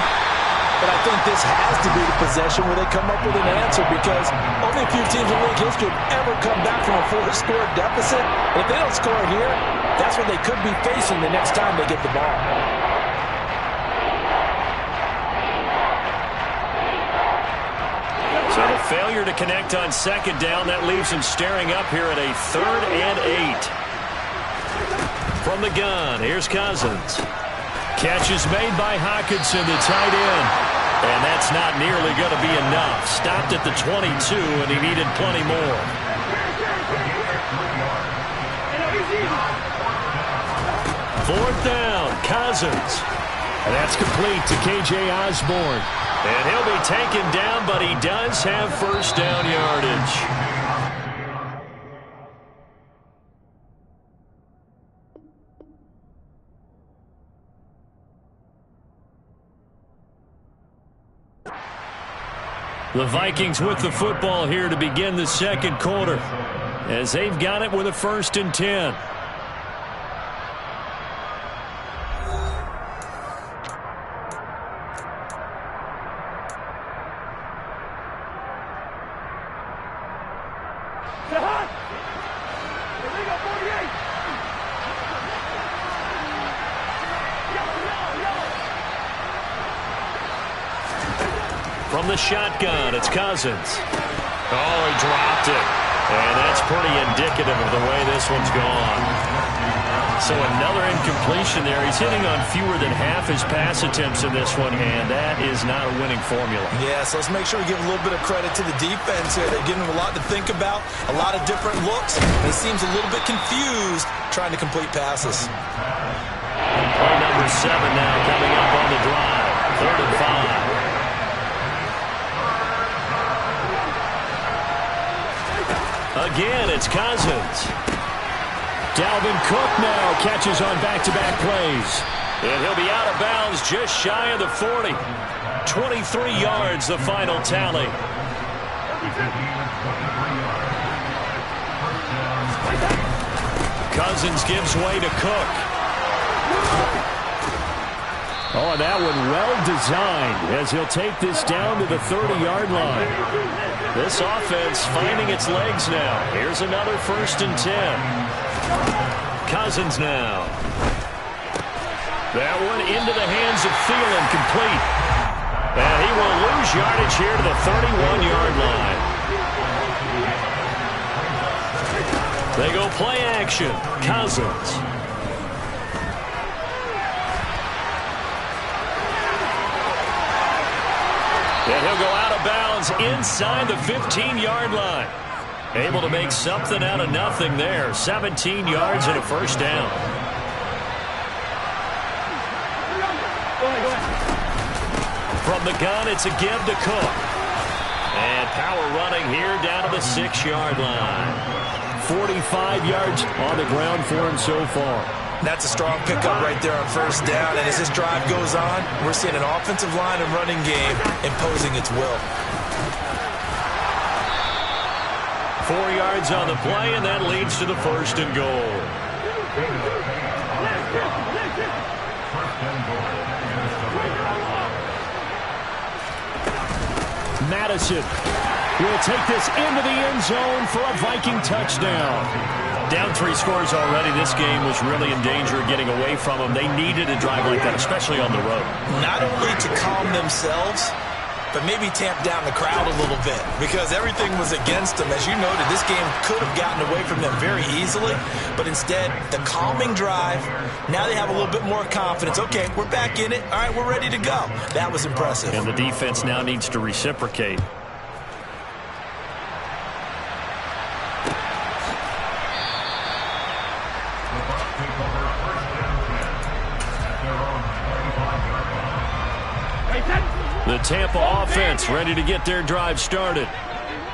but I think this has to be the possession where they come up with an answer because only a few teams in league history have ever come back from a 4-score deficit. And if they don't score here, that's what they could be facing the next time they get the ball. So the failure to connect on 2nd down, that leaves them staring up here at a 3rd and 8. From the gun, here's Cousins. Catch is made by Hockenson, the tight end. And that's not nearly going to be enough. Stopped at the 22, and he needed plenty more. Fourth down, Cousins. And that's complete to K.J. Osborne. And he'll be taken down, but he does have first down yardage. The Vikings with the football here to begin the second quarter as they've got it with a 1st and 10. From the shotgun, it's Cousins. Oh, he dropped it. And that's pretty indicative of the way this one's gone. So another incompletion there. He's hitting on fewer than half his pass attempts in this one, and that is not a winning formula. Yeah, so let's make sure we give a little bit of credit to the defense here. They're giving him a lot to think about, a lot of different looks, and he seems a little bit confused trying to complete passes. Play number 7 now coming up on the drive. 3rd and 5. Again, it's Cousins. Dalvin Cook now catches on back-to-back plays. And he'll be out of bounds just shy of the 40. 23 yards, the final tally. Cousins gives way to Cook. Oh, and that one well designed as he'll take this down to the 30-yard line. This offense finding its legs now. Here's another 1st and 10. Cousins now. That one into the hands of Thielen, complete. And he will lose yardage here to the 31-yard line. They go play action. Cousins. And he'll go out of bounds inside the 15-yard line. Able to make something out of nothing there. 17 yards and a 1st down. From the gun, it's a give to Cook. And power running here down to the 6-yard line. 45 yards on the ground for him so far. That's a strong pickup right there on 1st down. And as this drive goes on, we're seeing an offensive line and running game imposing its will. 4 yards on the play, and that leads to the 1st and goal. Madison will take this into the end zone for a Viking touchdown. Down 3 scores already. This game was really in danger of getting away from them. They needed a drive like that, especially on the road. Not only to calm themselves, but maybe tamp down the crowd a little bit because everything was against them. As you noted, this game could have gotten away from them very easily, but instead, the calming drive, now they have a little bit more confidence. Okay, we're back in it. All right, we're ready to go. That was impressive. And the defense now needs to reciprocate. The Tampa offense ready to get their drive started.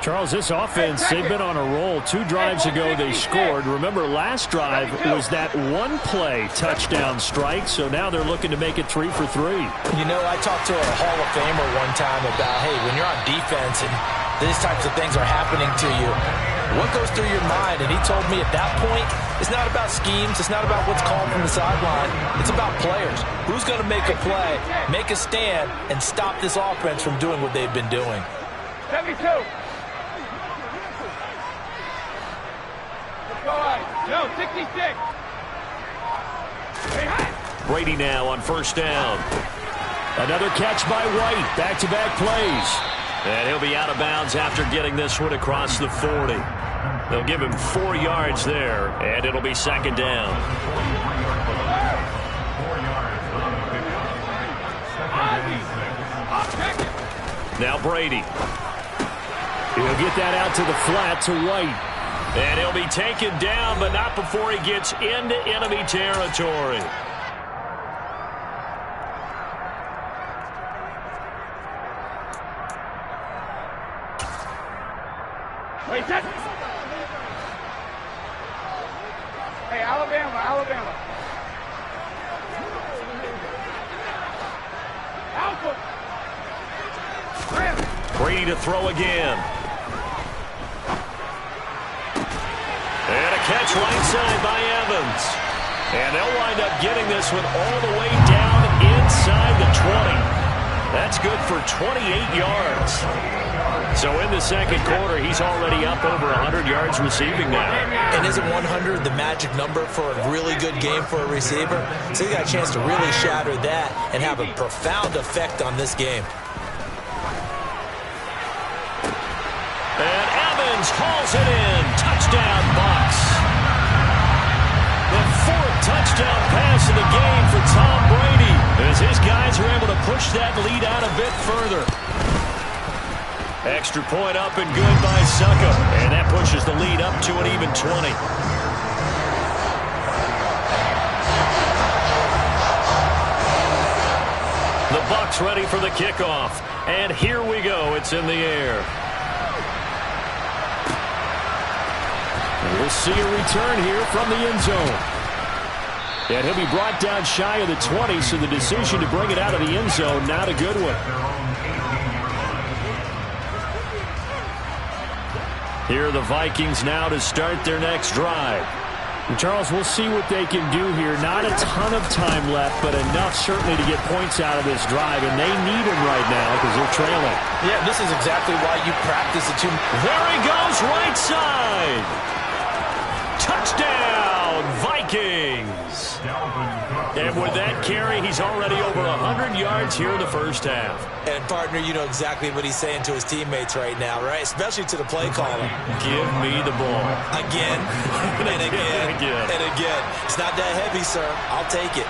Charles, this offense, they've been on a roll. 2 drives ago they scored. Remember, last drive was that one-play touchdown strike, so now they're looking to make it 3 for 3. You know, I talked to a Hall of Famer one time about, hey, when you're on defense and these types of things are happening to you, what goes through your mind? And he told me at that point, it's not about schemes. It's not about what's called from the sideline. It's about players. Who's going to make a play, make a stand, and stop this offense from doing what they've been doing. 72. No, 66. Brady now on 1st down. Another catch by White. Back-to-back plays. And he'll be out of bounds after getting this one across the 40. They'll give him 4 yards there, and it'll be 2nd down. Now Brady. He'll get that out to the flat to White. And he'll be taken down, but not before he gets into enemy territory. Wait, set. Hey, Alabama. Alpha. Brady to throw again. And a catch right side by Evans. And they'll wind up getting this one all the way down inside the 20. That's good for 28 yards. So in the 2nd quarter, he's already up over 100 yards receiving now. And isn't 100 the magic number for a really good game for a receiver? So he got a chance to really shatter that and have a profound effect on this game. And Evans hauls it in. Touchdown, Bucs. The 4th touchdown pass of the game for Tom Brady as his guys are able to push that lead out a bit further. Extra point up and good by Succa. And that pushes the lead up to an even 20. The Bucs ready for the kickoff. And here we go. It's in the air. We'll see a return here from the end zone. And he'll be brought down shy of the 20, so the decision to bring it out of the end zone, not a good one. Here are the Vikings now to start their next drive. Charles, we'll see what they can do here. Not a ton of time left, but enough certainly to get points out of this drive, and they need them right now because they're trailing. Yeah, this is exactly why you practice the two. There he goes, right side. Touchdown, Vikings. And with that carry, he's already over 100 yards here in the first half. And, partner, you know exactly what he's saying to his teammates right now, right? Especially to the play caller. Give me the ball. Again, and again, and again. It's not that heavy, sir. I'll take it.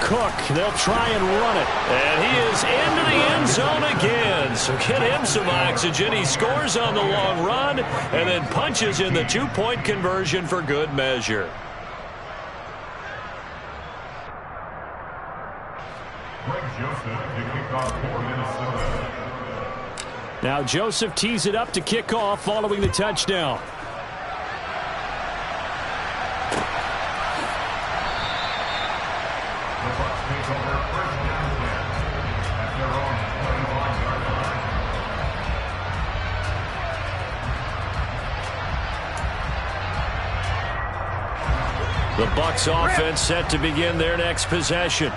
Cook, they'll try and run it. And he is into the end zone again. So get him some oxygen. He scores on the long run and then punches in the two-point conversion for good measure. Now Joseph tees it up to kick off following the touchdown. The Bucs offense set to begin their next possession.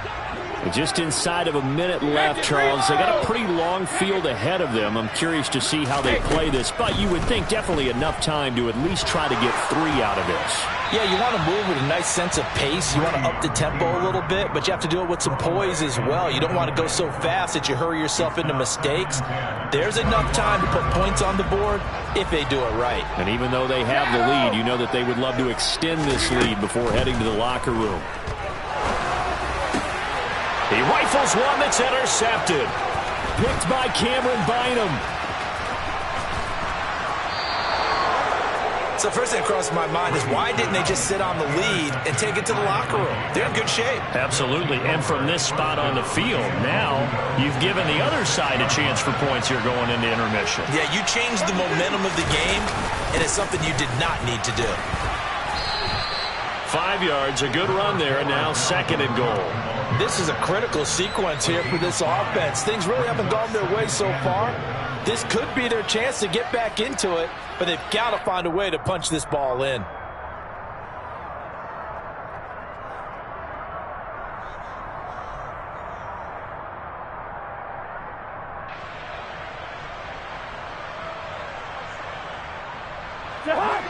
Just inside of a minute left, Charles. They got a pretty long field ahead of them. I'm curious to see how they play this, but you would think definitely enough time to at least try to get 3 out of this. Yeah, you want to move with a nice sense of pace. You want to up the tempo a little bit, but you have to do it with some poise as well. You don't want to go so fast that you hurry yourself into mistakes. There's enough time to put points on the board if they do it right. And even though they have the lead, you know that they would love to extend this lead before heading to the locker room. He rifles one that's intercepted. Picked by Cameron Bynum. So first thing that crosses my mind is why didn't they just sit on the lead and take it to the locker room? They're in good shape. Absolutely. And from this spot on the field, now you've given the other side a chance for points here going into intermission. Yeah, you changed the momentum of the game, and it's something you did not need to do. 5 yards, a good run there, and now 2nd and goal. This is a critical sequence here for this offense. Things really haven't gone their way so far. This could be their chance to get back into it, but they've got to find a way to punch this ball in.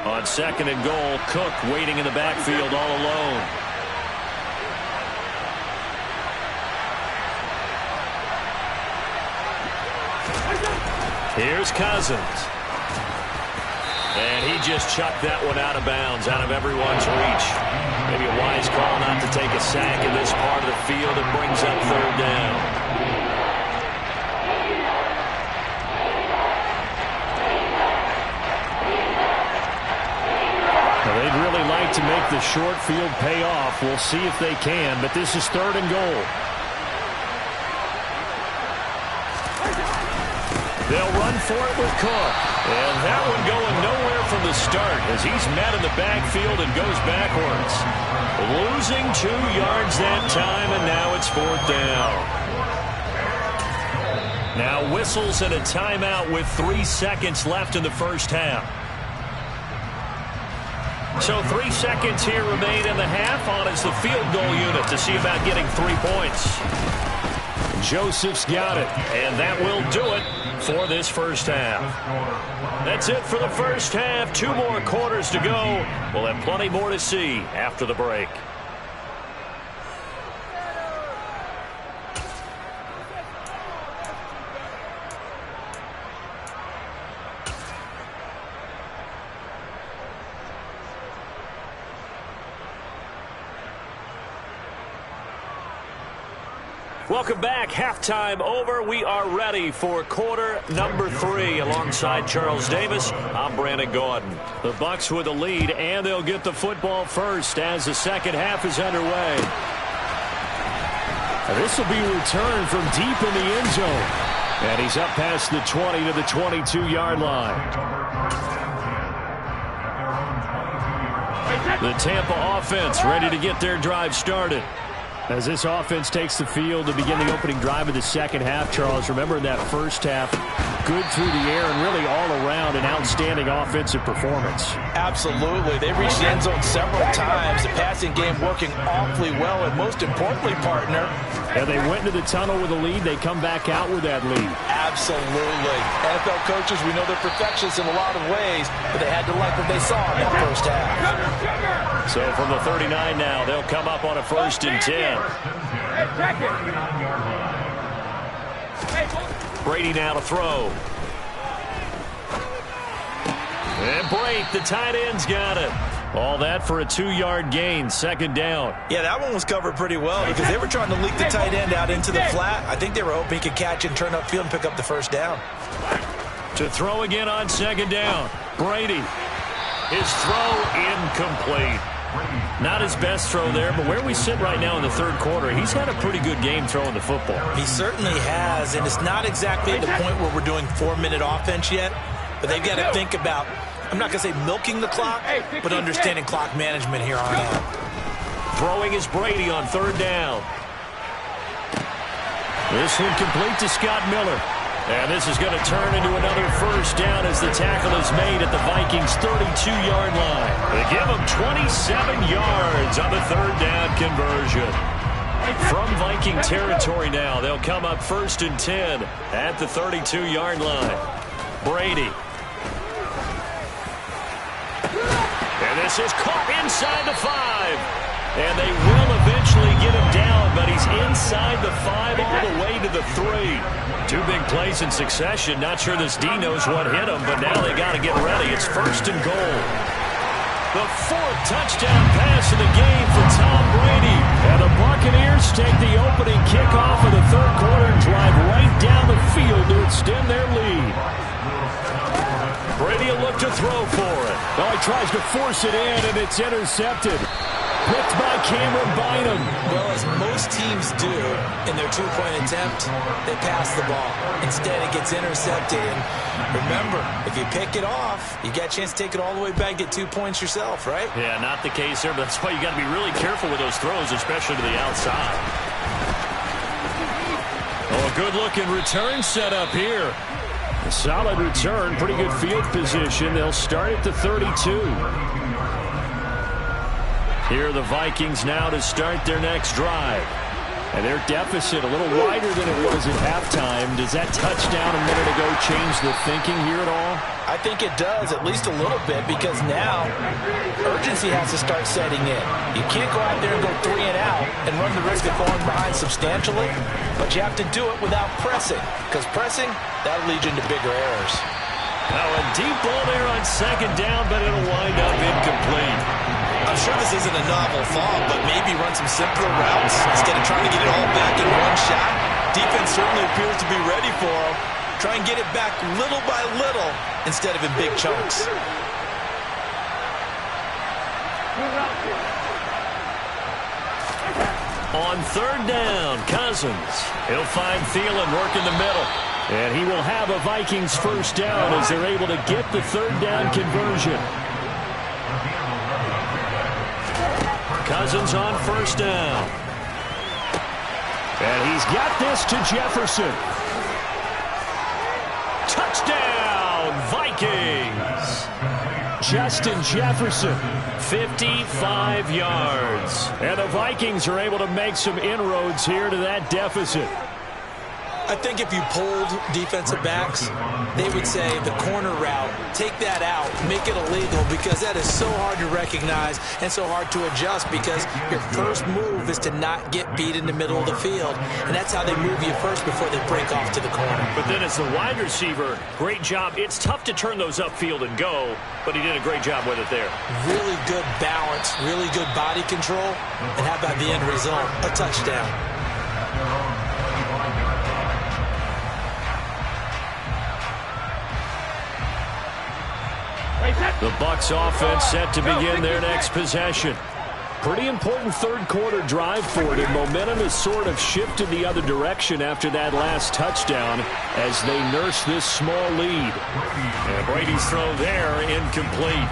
On 2nd and goal, Cook waiting in the backfield all alone. Here's Cousins. And he just chucked that one out of bounds, out of everyone's reach. Maybe a wise call not to take a sack in this part of the field. It brings up 3rd down. Now, they'd really like to make the short field pay off. We'll see if they can, but this is 3rd and goal. They'll run for it with Cook. And that one going nowhere from the start as he's met in the backfield and goes backwards. Losing 2 yards that time, and now it's 4th down. Now whistles and a timeout with 3 seconds left in the first half. So 3 seconds here remain in the half. On is the field goal unit to see about getting 3 points. Joseph's got it, and that will do it for this first half. That's it for the first half. 2 more quarters to go. We'll have plenty more to see after the break. Welcome back. Halftime over. We are ready for quarter number 3. Alongside Charles Davis, I'm Brandon Gordon. The Bucs with the lead, and they'll get the football first as the second half is underway. This will be returned from deep in the end zone. And he's up past the 20 to the 22-yard line. The Tampa offense ready to get their drive started. As this offense takes the field to begin the opening drive of the second half, Charles, remember in that first half, good through the air and really all around an outstanding offensive performance. Absolutely. They reached the end zone several times. The passing game working awfully well, and most importantly, partner. And they went into the tunnel with a lead. They come back out with that lead. Absolutely. NFL coaches, we know they're perfectionists in a lot of ways, but they had to like what they saw in that first half. So from the 39 now, they'll come up on a 1st and 10. Brady now to throw. And break. The tight end's got it. All that for a 2-yard gain, 2nd down. Yeah, that one was covered pretty well because they were trying to leak the tight end out into the flat. I think they were hoping he could catch and turn upfield and pick up the 1st down. To throw again on 2nd down. Brady. His throw incomplete. Not his best throw there, but where we sit right now in the 3rd quarter, he's had a pretty good game throwing the football. He certainly has, and it's not exactly at the point where we're doing 4-minute offense yet, but they've got to think about, I'm not going to say milking the clock, but understanding clock management here on out. Throwing is Brady on 3rd down. This one complete to Scott Miller. And this is going to turn into another 1st down as the tackle is made at the Vikings' 32-yard line. They give them 27 yards on the 3rd down conversion. From Viking territory now, they'll come up 1st and 10 at the 32-yard line. Brady. And this is caught inside the 5. And they will eventually get him down, but he's inside the 5 all the way to the 3. 2 big plays in succession. Not sure this D knows what hit him, but now they got to get ready. It's 1st and goal. The 4th touchdown pass of the game for Tom Brady. And the Buccaneers take the opening kickoff of the 3rd quarter and drive right down the field to extend their lead. Brady will look to throw for it. Well, he tries to force it in, and it's intercepted. Picked by Cameron Bynum. Well, as most teams do in their 2-point attempt, they pass the ball. Instead, it gets intercepted. And remember, if you pick it off, you got a chance to take it all the way back, get 2 points yourself, right? Yeah, not the case here, but that's why you got to be really careful with those throws, especially to the outside. Oh, a good-looking return set up here. A solid return, pretty good field position. They'll start at the 32. Here are the Vikings now to start their next drive. And their deficit a little wider than it was at halftime. Does that touchdown a minute ago change the thinking here at all? I think it does, at least a little bit, because now urgency has to start setting in. You can't go out there and go 3 and out and run the risk of falling behind substantially, but you have to do it without pressing, because pressing, that'll lead you into bigger errors. Now a deep ball there on 2nd down, but it'll wind up incomplete. I'm sure this isn't a novel thought, but maybe run some simpler routes instead of trying to get it all back in one shot. Defense certainly appears to be ready for them. Try and get it back little by little instead of in big chunks. On 3rd down, Cousins. He'll find Thielen working the middle. And he will have a Vikings 1st down as they're able to get the 3rd down conversion. Cousins on 1st down. And he's got this to Jefferson. Touchdown, Vikings. Justin Jefferson, 55 yards. And the Vikings are able to make some inroads here to that deficit. I think if you polled defensive backs, they would say the corner route, take that out, make it illegal, because that is so hard to recognize and so hard to adjust, because your first move is to not get beat in the middle of the field, and that's how they move you first before they break off to the corner. But then as the wide receiver, great job. It's tough to turn those upfield and go, but he did a great job with it there. Really good balance, really good body control, and how about the end result? A touchdown. The Bucs offense set to begin their next possession. Pretty important 3rd quarter drive for them. Momentum has sort of shifted the other direction after that last touchdown as they nurse this small lead. And Brady's throw there, incomplete.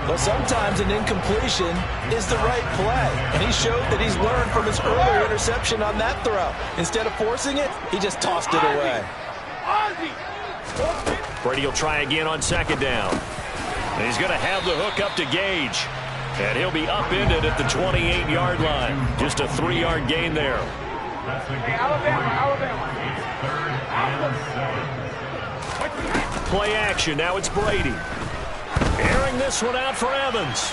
Well, sometimes an incompletion is the right play, and he showed that he's learned from his earlier interception on that throw. Instead of forcing it, he just tossed it away. Brady will try again on second down. And he's going to have the hook up to Gage. And he'll be upended at the 28-yard line. Just a 3-yard gain there. Play action. Now it's Brady. Airing this one out for Evans.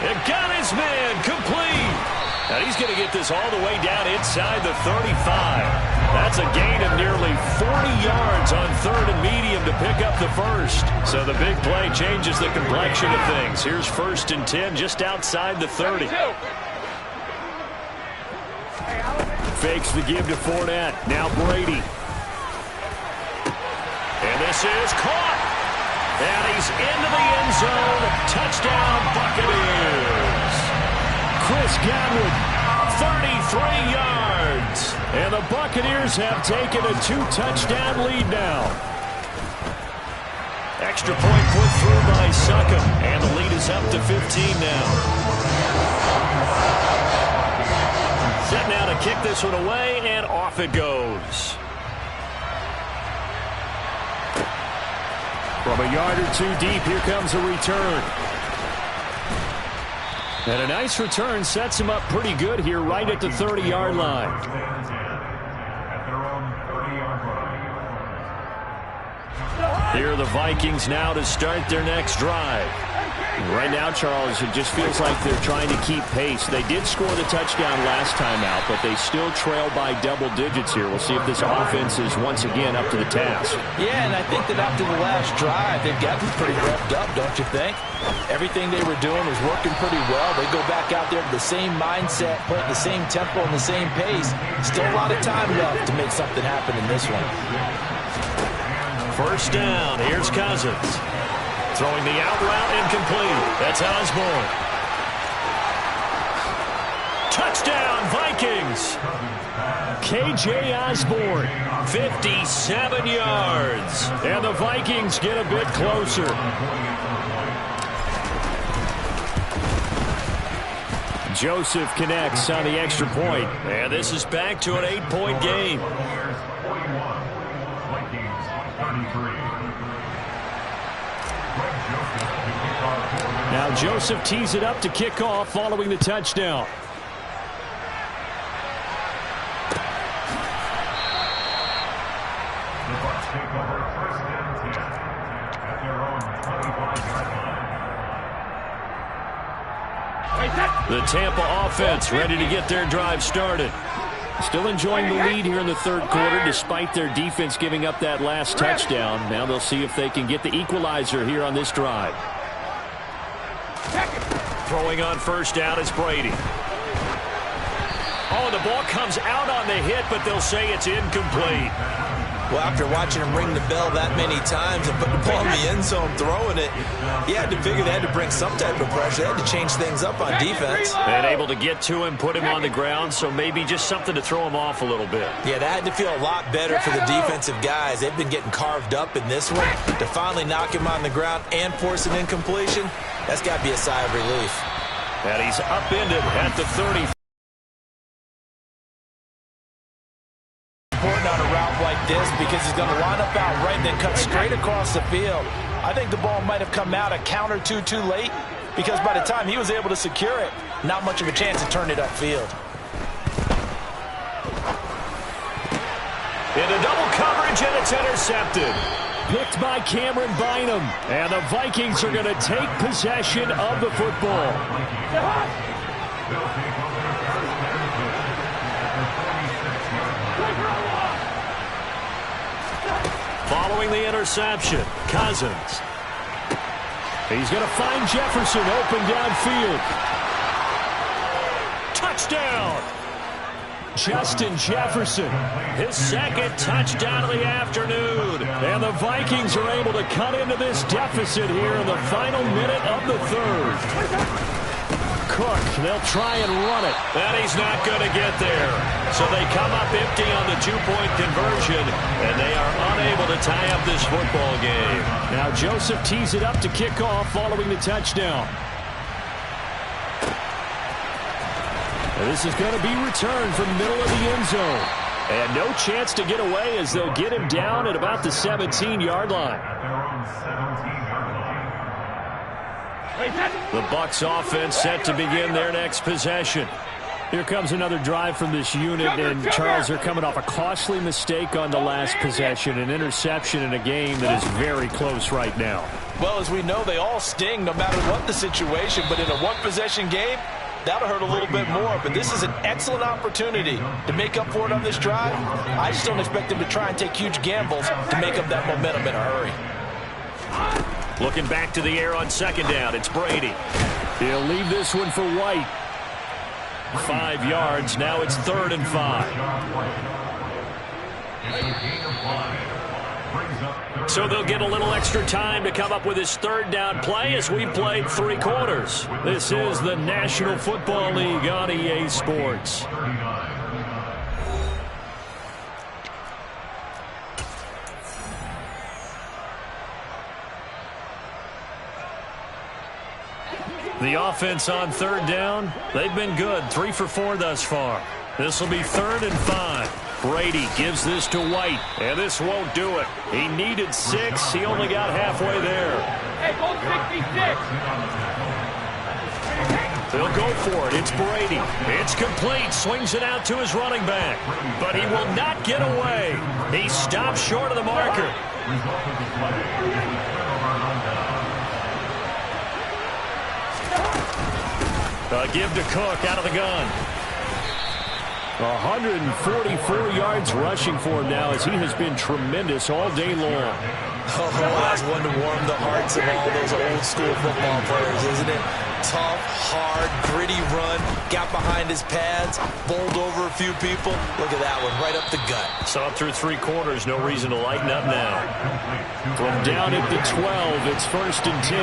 It got his man complete. And he's going to get this all the way down inside the 35. That's a gain of nearly 40 yards on 3rd and medium to pick up the first. So the big play changes the complexion of things. Here's 1st and 10 just outside the 30. Fakes the give to Fournette. Now Brady. And this is caught. And he's into the end zone. Touchdown, Buccaneers. Chris Godwin, 33 yards. And the Buccaneers have taken a 2-touchdown lead now. Extra point put through by Succop. And the lead is up to 15 now. Set now to kick this one away, and off it goes. From a yard or two deep, here comes a return. And a nice return sets him up pretty good here right at the 30-yard line. Here are the Vikings now to start their next drive. Right now, Charles, it just feels like they're trying to keep pace. They did score the touchdown last time out, but they still trail by double digits here. We'll see if this offense is once again up to the task. Yeah, and I think that after the last drive, they've got this pretty revved up, don't you think? Everything they were doing was working pretty well. They go back out there to the same mindset, play at the same tempo and the same pace. Still a lot of time left to make something happen in this one. First down. Here's Cousins. Throwing the out route incomplete. That's Osborne. Touchdown, Vikings. K.J. Osborne, 57 yards. And the Vikings get a bit closer. Joseph connects on the extra point. And this is back to an 8-point game. Now Joseph tees it up to kick off following the touchdown. The Tampa offense ready to get their drive started. Still enjoying the lead here in the third quarter despite their defense giving up that last touchdown. Now they'll see if they can get the equalizer here on this drive. Throwing on first down is Brady. Oh, the ball comes out on the hit, but they'll say it's incomplete. Well, after watching him ring the bell that many times and put the ball in the end zone throwing it, you had to figure they had to bring some type of pressure. They had to change things up on defense. And able to get to him, put him on the ground, so maybe just something to throw him off a little bit. Yeah, that had to feel a lot better for the defensive guys. They've been getting carved up in this one. To finally knock him on the ground and force an incompletion, that's got to be a sigh of relief. And he's upended at the 30. Important on a route like this because he's going to line up out right and then cut straight across the field. I think the ball might have come out a count or two too late because by the time he was able to secure it, not much of a chance to turn it upfield. Into double coverage, and it's intercepted. Picked by Cameron Bynum. And the Vikings are going to take possession of the football. Following the interception, Cousins. He's going to find Jefferson open downfield. Touchdown! Justin Jefferson, his second touchdown of the afternoon. And the Vikings are able to cut into this deficit here in the final minute of the third. Cook, they'll try and run it. And he's not going to get there. So they come up empty on the two-point conversion, and they are unable to tie up this football game. Now Joseph tees it up to kick off following the touchdown. And this is going to be returned from the middle of the end zone. And no chance to get away as they'll get him down at about the 17-yard line. The Bucs offense set to begin their next possession. Here comes another drive from this unit, and Charles, they're coming off a costly mistake on the last possession, an interception in a game that is very close right now. Well, as we know, they all sting no matter what the situation, but in a one-possession game, that'll hurt a little bit more. But this is an excellent opportunity to make up for it on this drive. I just don't expect them to try and take huge gambles to make up that momentum in a hurry. Looking back to the air on second down, it's Brady. He'll leave this one for White. 5 yards, now it's 3rd and 5. So they'll get a little extra time to come up with his 3rd down play as we played 3 quarters. This is the National Football League on EA Sports. The offense on 3rd down, they've been good, 3 for 4 thus far. This will be 3rd and 5. Brady gives this to White, and this won't do it. He needed 6. He only got halfway there. Hey, go 66. They'll go for it. It's Brady. It's complete. Swings it out to his running back. But he will not get away. He stops short of the marker. Give to Cook out of the gun. 144 yards rushing for him now as he has been tremendous all day long. Oh, that's one to warm the hearts of all those old school football players, isn't it? Tough, hard, gritty run. Got behind his pads, bowled over a few people. Look at that one, right up the gut. Saw it through 3 quarters, no reason to lighten up now. From down at the 12, it's 1st and 10.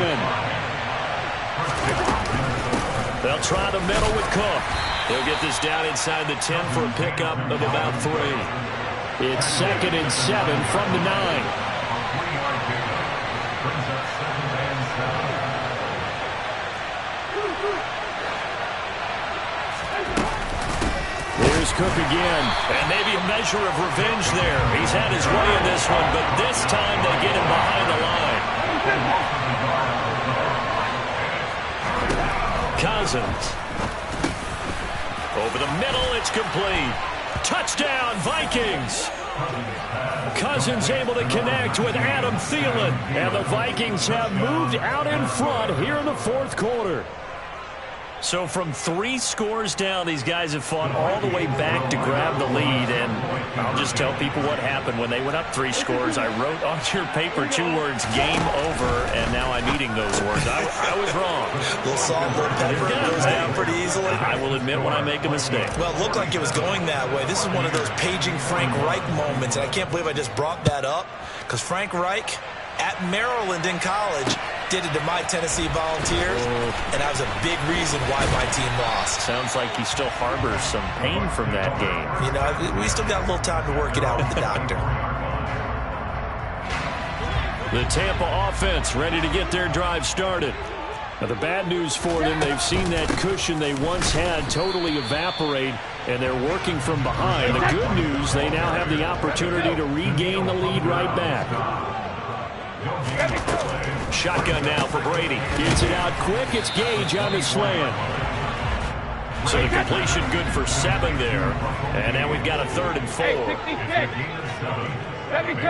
They'll try the middle with Cook. He'll get this down inside the 10 for a pickup of about 3. It's 2nd and 7 from the 9. There's Cook again, and maybe a measure of revenge there. He's had his way in this one, but this time they get him behind the line. Cousins. Over the middle, it's complete. Touchdown, Vikings. Cousins able to connect with Adam Thielen. And the Vikings have moved out in front here in the 4th quarter. So from 3 scores down, these guys have fought all the way back to grab the lead. And I'll just tell people what happened when they went up 3 scores. I wrote on your paper 2 words, game over, and now I'm eating those words. I was wrong. A little salt, a little pepper, goes down pretty easily. I will admit when I make a mistake. Well, it looked like it was going that way. This is one of those paging Frank Reich moments, and I can't believe I just brought that up, because Frank Reich at Maryland in college did it to my Tennessee Volunteers, and that was a big reason why my team lost. Sounds like he still harbors some pain from that game. You know, we still got a little time to work it out with the doctor. The Tampa offense ready to get their drive started. Now, the bad news for them, they've seen that cushion they once had totally evaporate, and they're working from behind. The good news, they now have the opportunity to regain the lead right back. Shotgun now for Brady. Gets it out quick. It's Gage on the slant. So the completion good for 7 there. And now we've got a 3rd and 4. 72.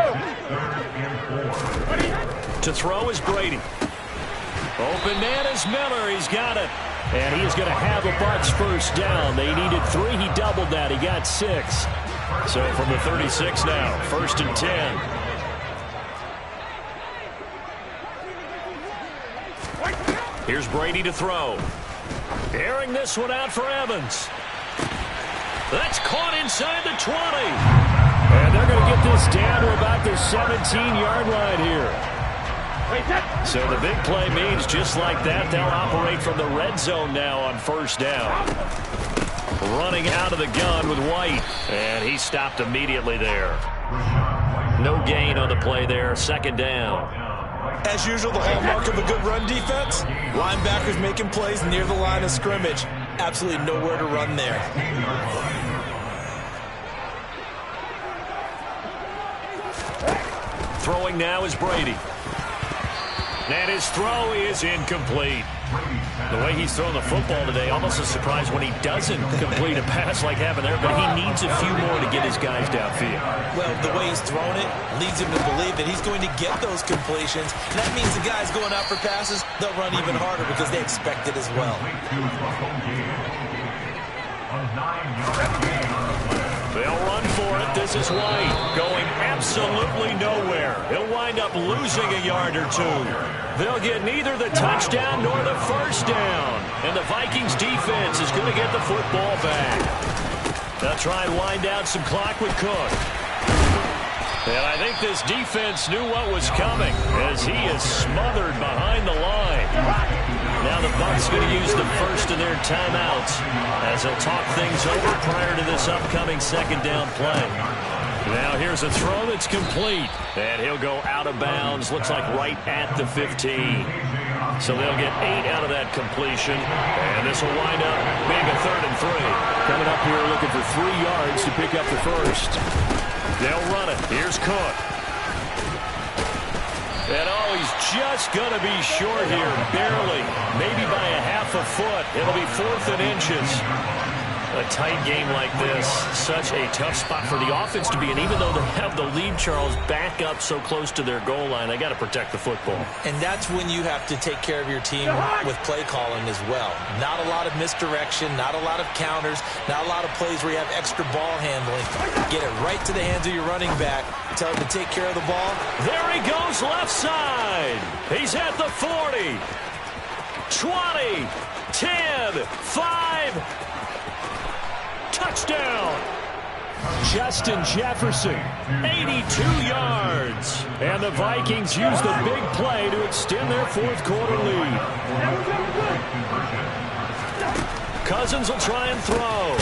To throw is Brady. Open man is Miller. He's got it. And he's going to have a Bucs 1st down. They needed 3. He doubled that. He got 6. So from the 36 now, 1st and 10. Here's Brady to throw. Airing this one out for Evans. That's caught inside the 20. And they're going to get this down to about the 17-yard line here. So the big play means just like that, they'll operate from the red zone now on 1st down. Running out of the gun with White. And he stopped immediately there. No gain on the play there, 2nd down. As usual, the hallmark of a good run defense, linebackers making plays near the line of scrimmage. Absolutely nowhere to run there. Throwing now is Brady. And his throw is incomplete. The way he's throwing the football today, almost a surprise when he doesn't complete a pass like happened there, but he needs a few more to get his guys downfield. Well, the way he's throwing it leads him to believe that he's going to get those completions. And that means the guys going out for passes, they'll run even harder because they expect it as well. They'll run for it. This is White going absolutely nowhere. He'll wind up losing a yard or two. They'll get neither the touchdown nor the first down. And the Vikings defense is going to get the football back. They'll try and wind down some clock with Cook. And I think this defense knew what was coming as he is smothered behind the line. Now the Bucs going to use the first of their timeouts as they'll talk things over prior to this upcoming second down play. Now here's a throw that's complete. And he'll go out of bounds. Looks like right at the 15. So they'll get 8 out of that completion. And this will wind up being a 3rd and 3. Coming up here looking for 3 yards to pick up the first. They'll run it. Here's Cook. And he's just going to be short here, barely, maybe by a half a foot. It'll be 4th and inches. A tight game like this, such a tough spot for the offense to be in. Even though they have the lead, Charles, back up so close to their goal line, they got to protect the football. And that's when you have to take care of your team with play calling as well. Not a lot of misdirection, not a lot of counters, not a lot of plays where you have extra ball handling. Get it right to the hands of your running back. Tell him to take care of the ball. There he goes left side. He's at the 40, 20, 10, 5. Touchdown! Justin Jefferson, 82 yards. And the Vikings use the big play to extend their 4th quarter lead. Cousins will try and throw.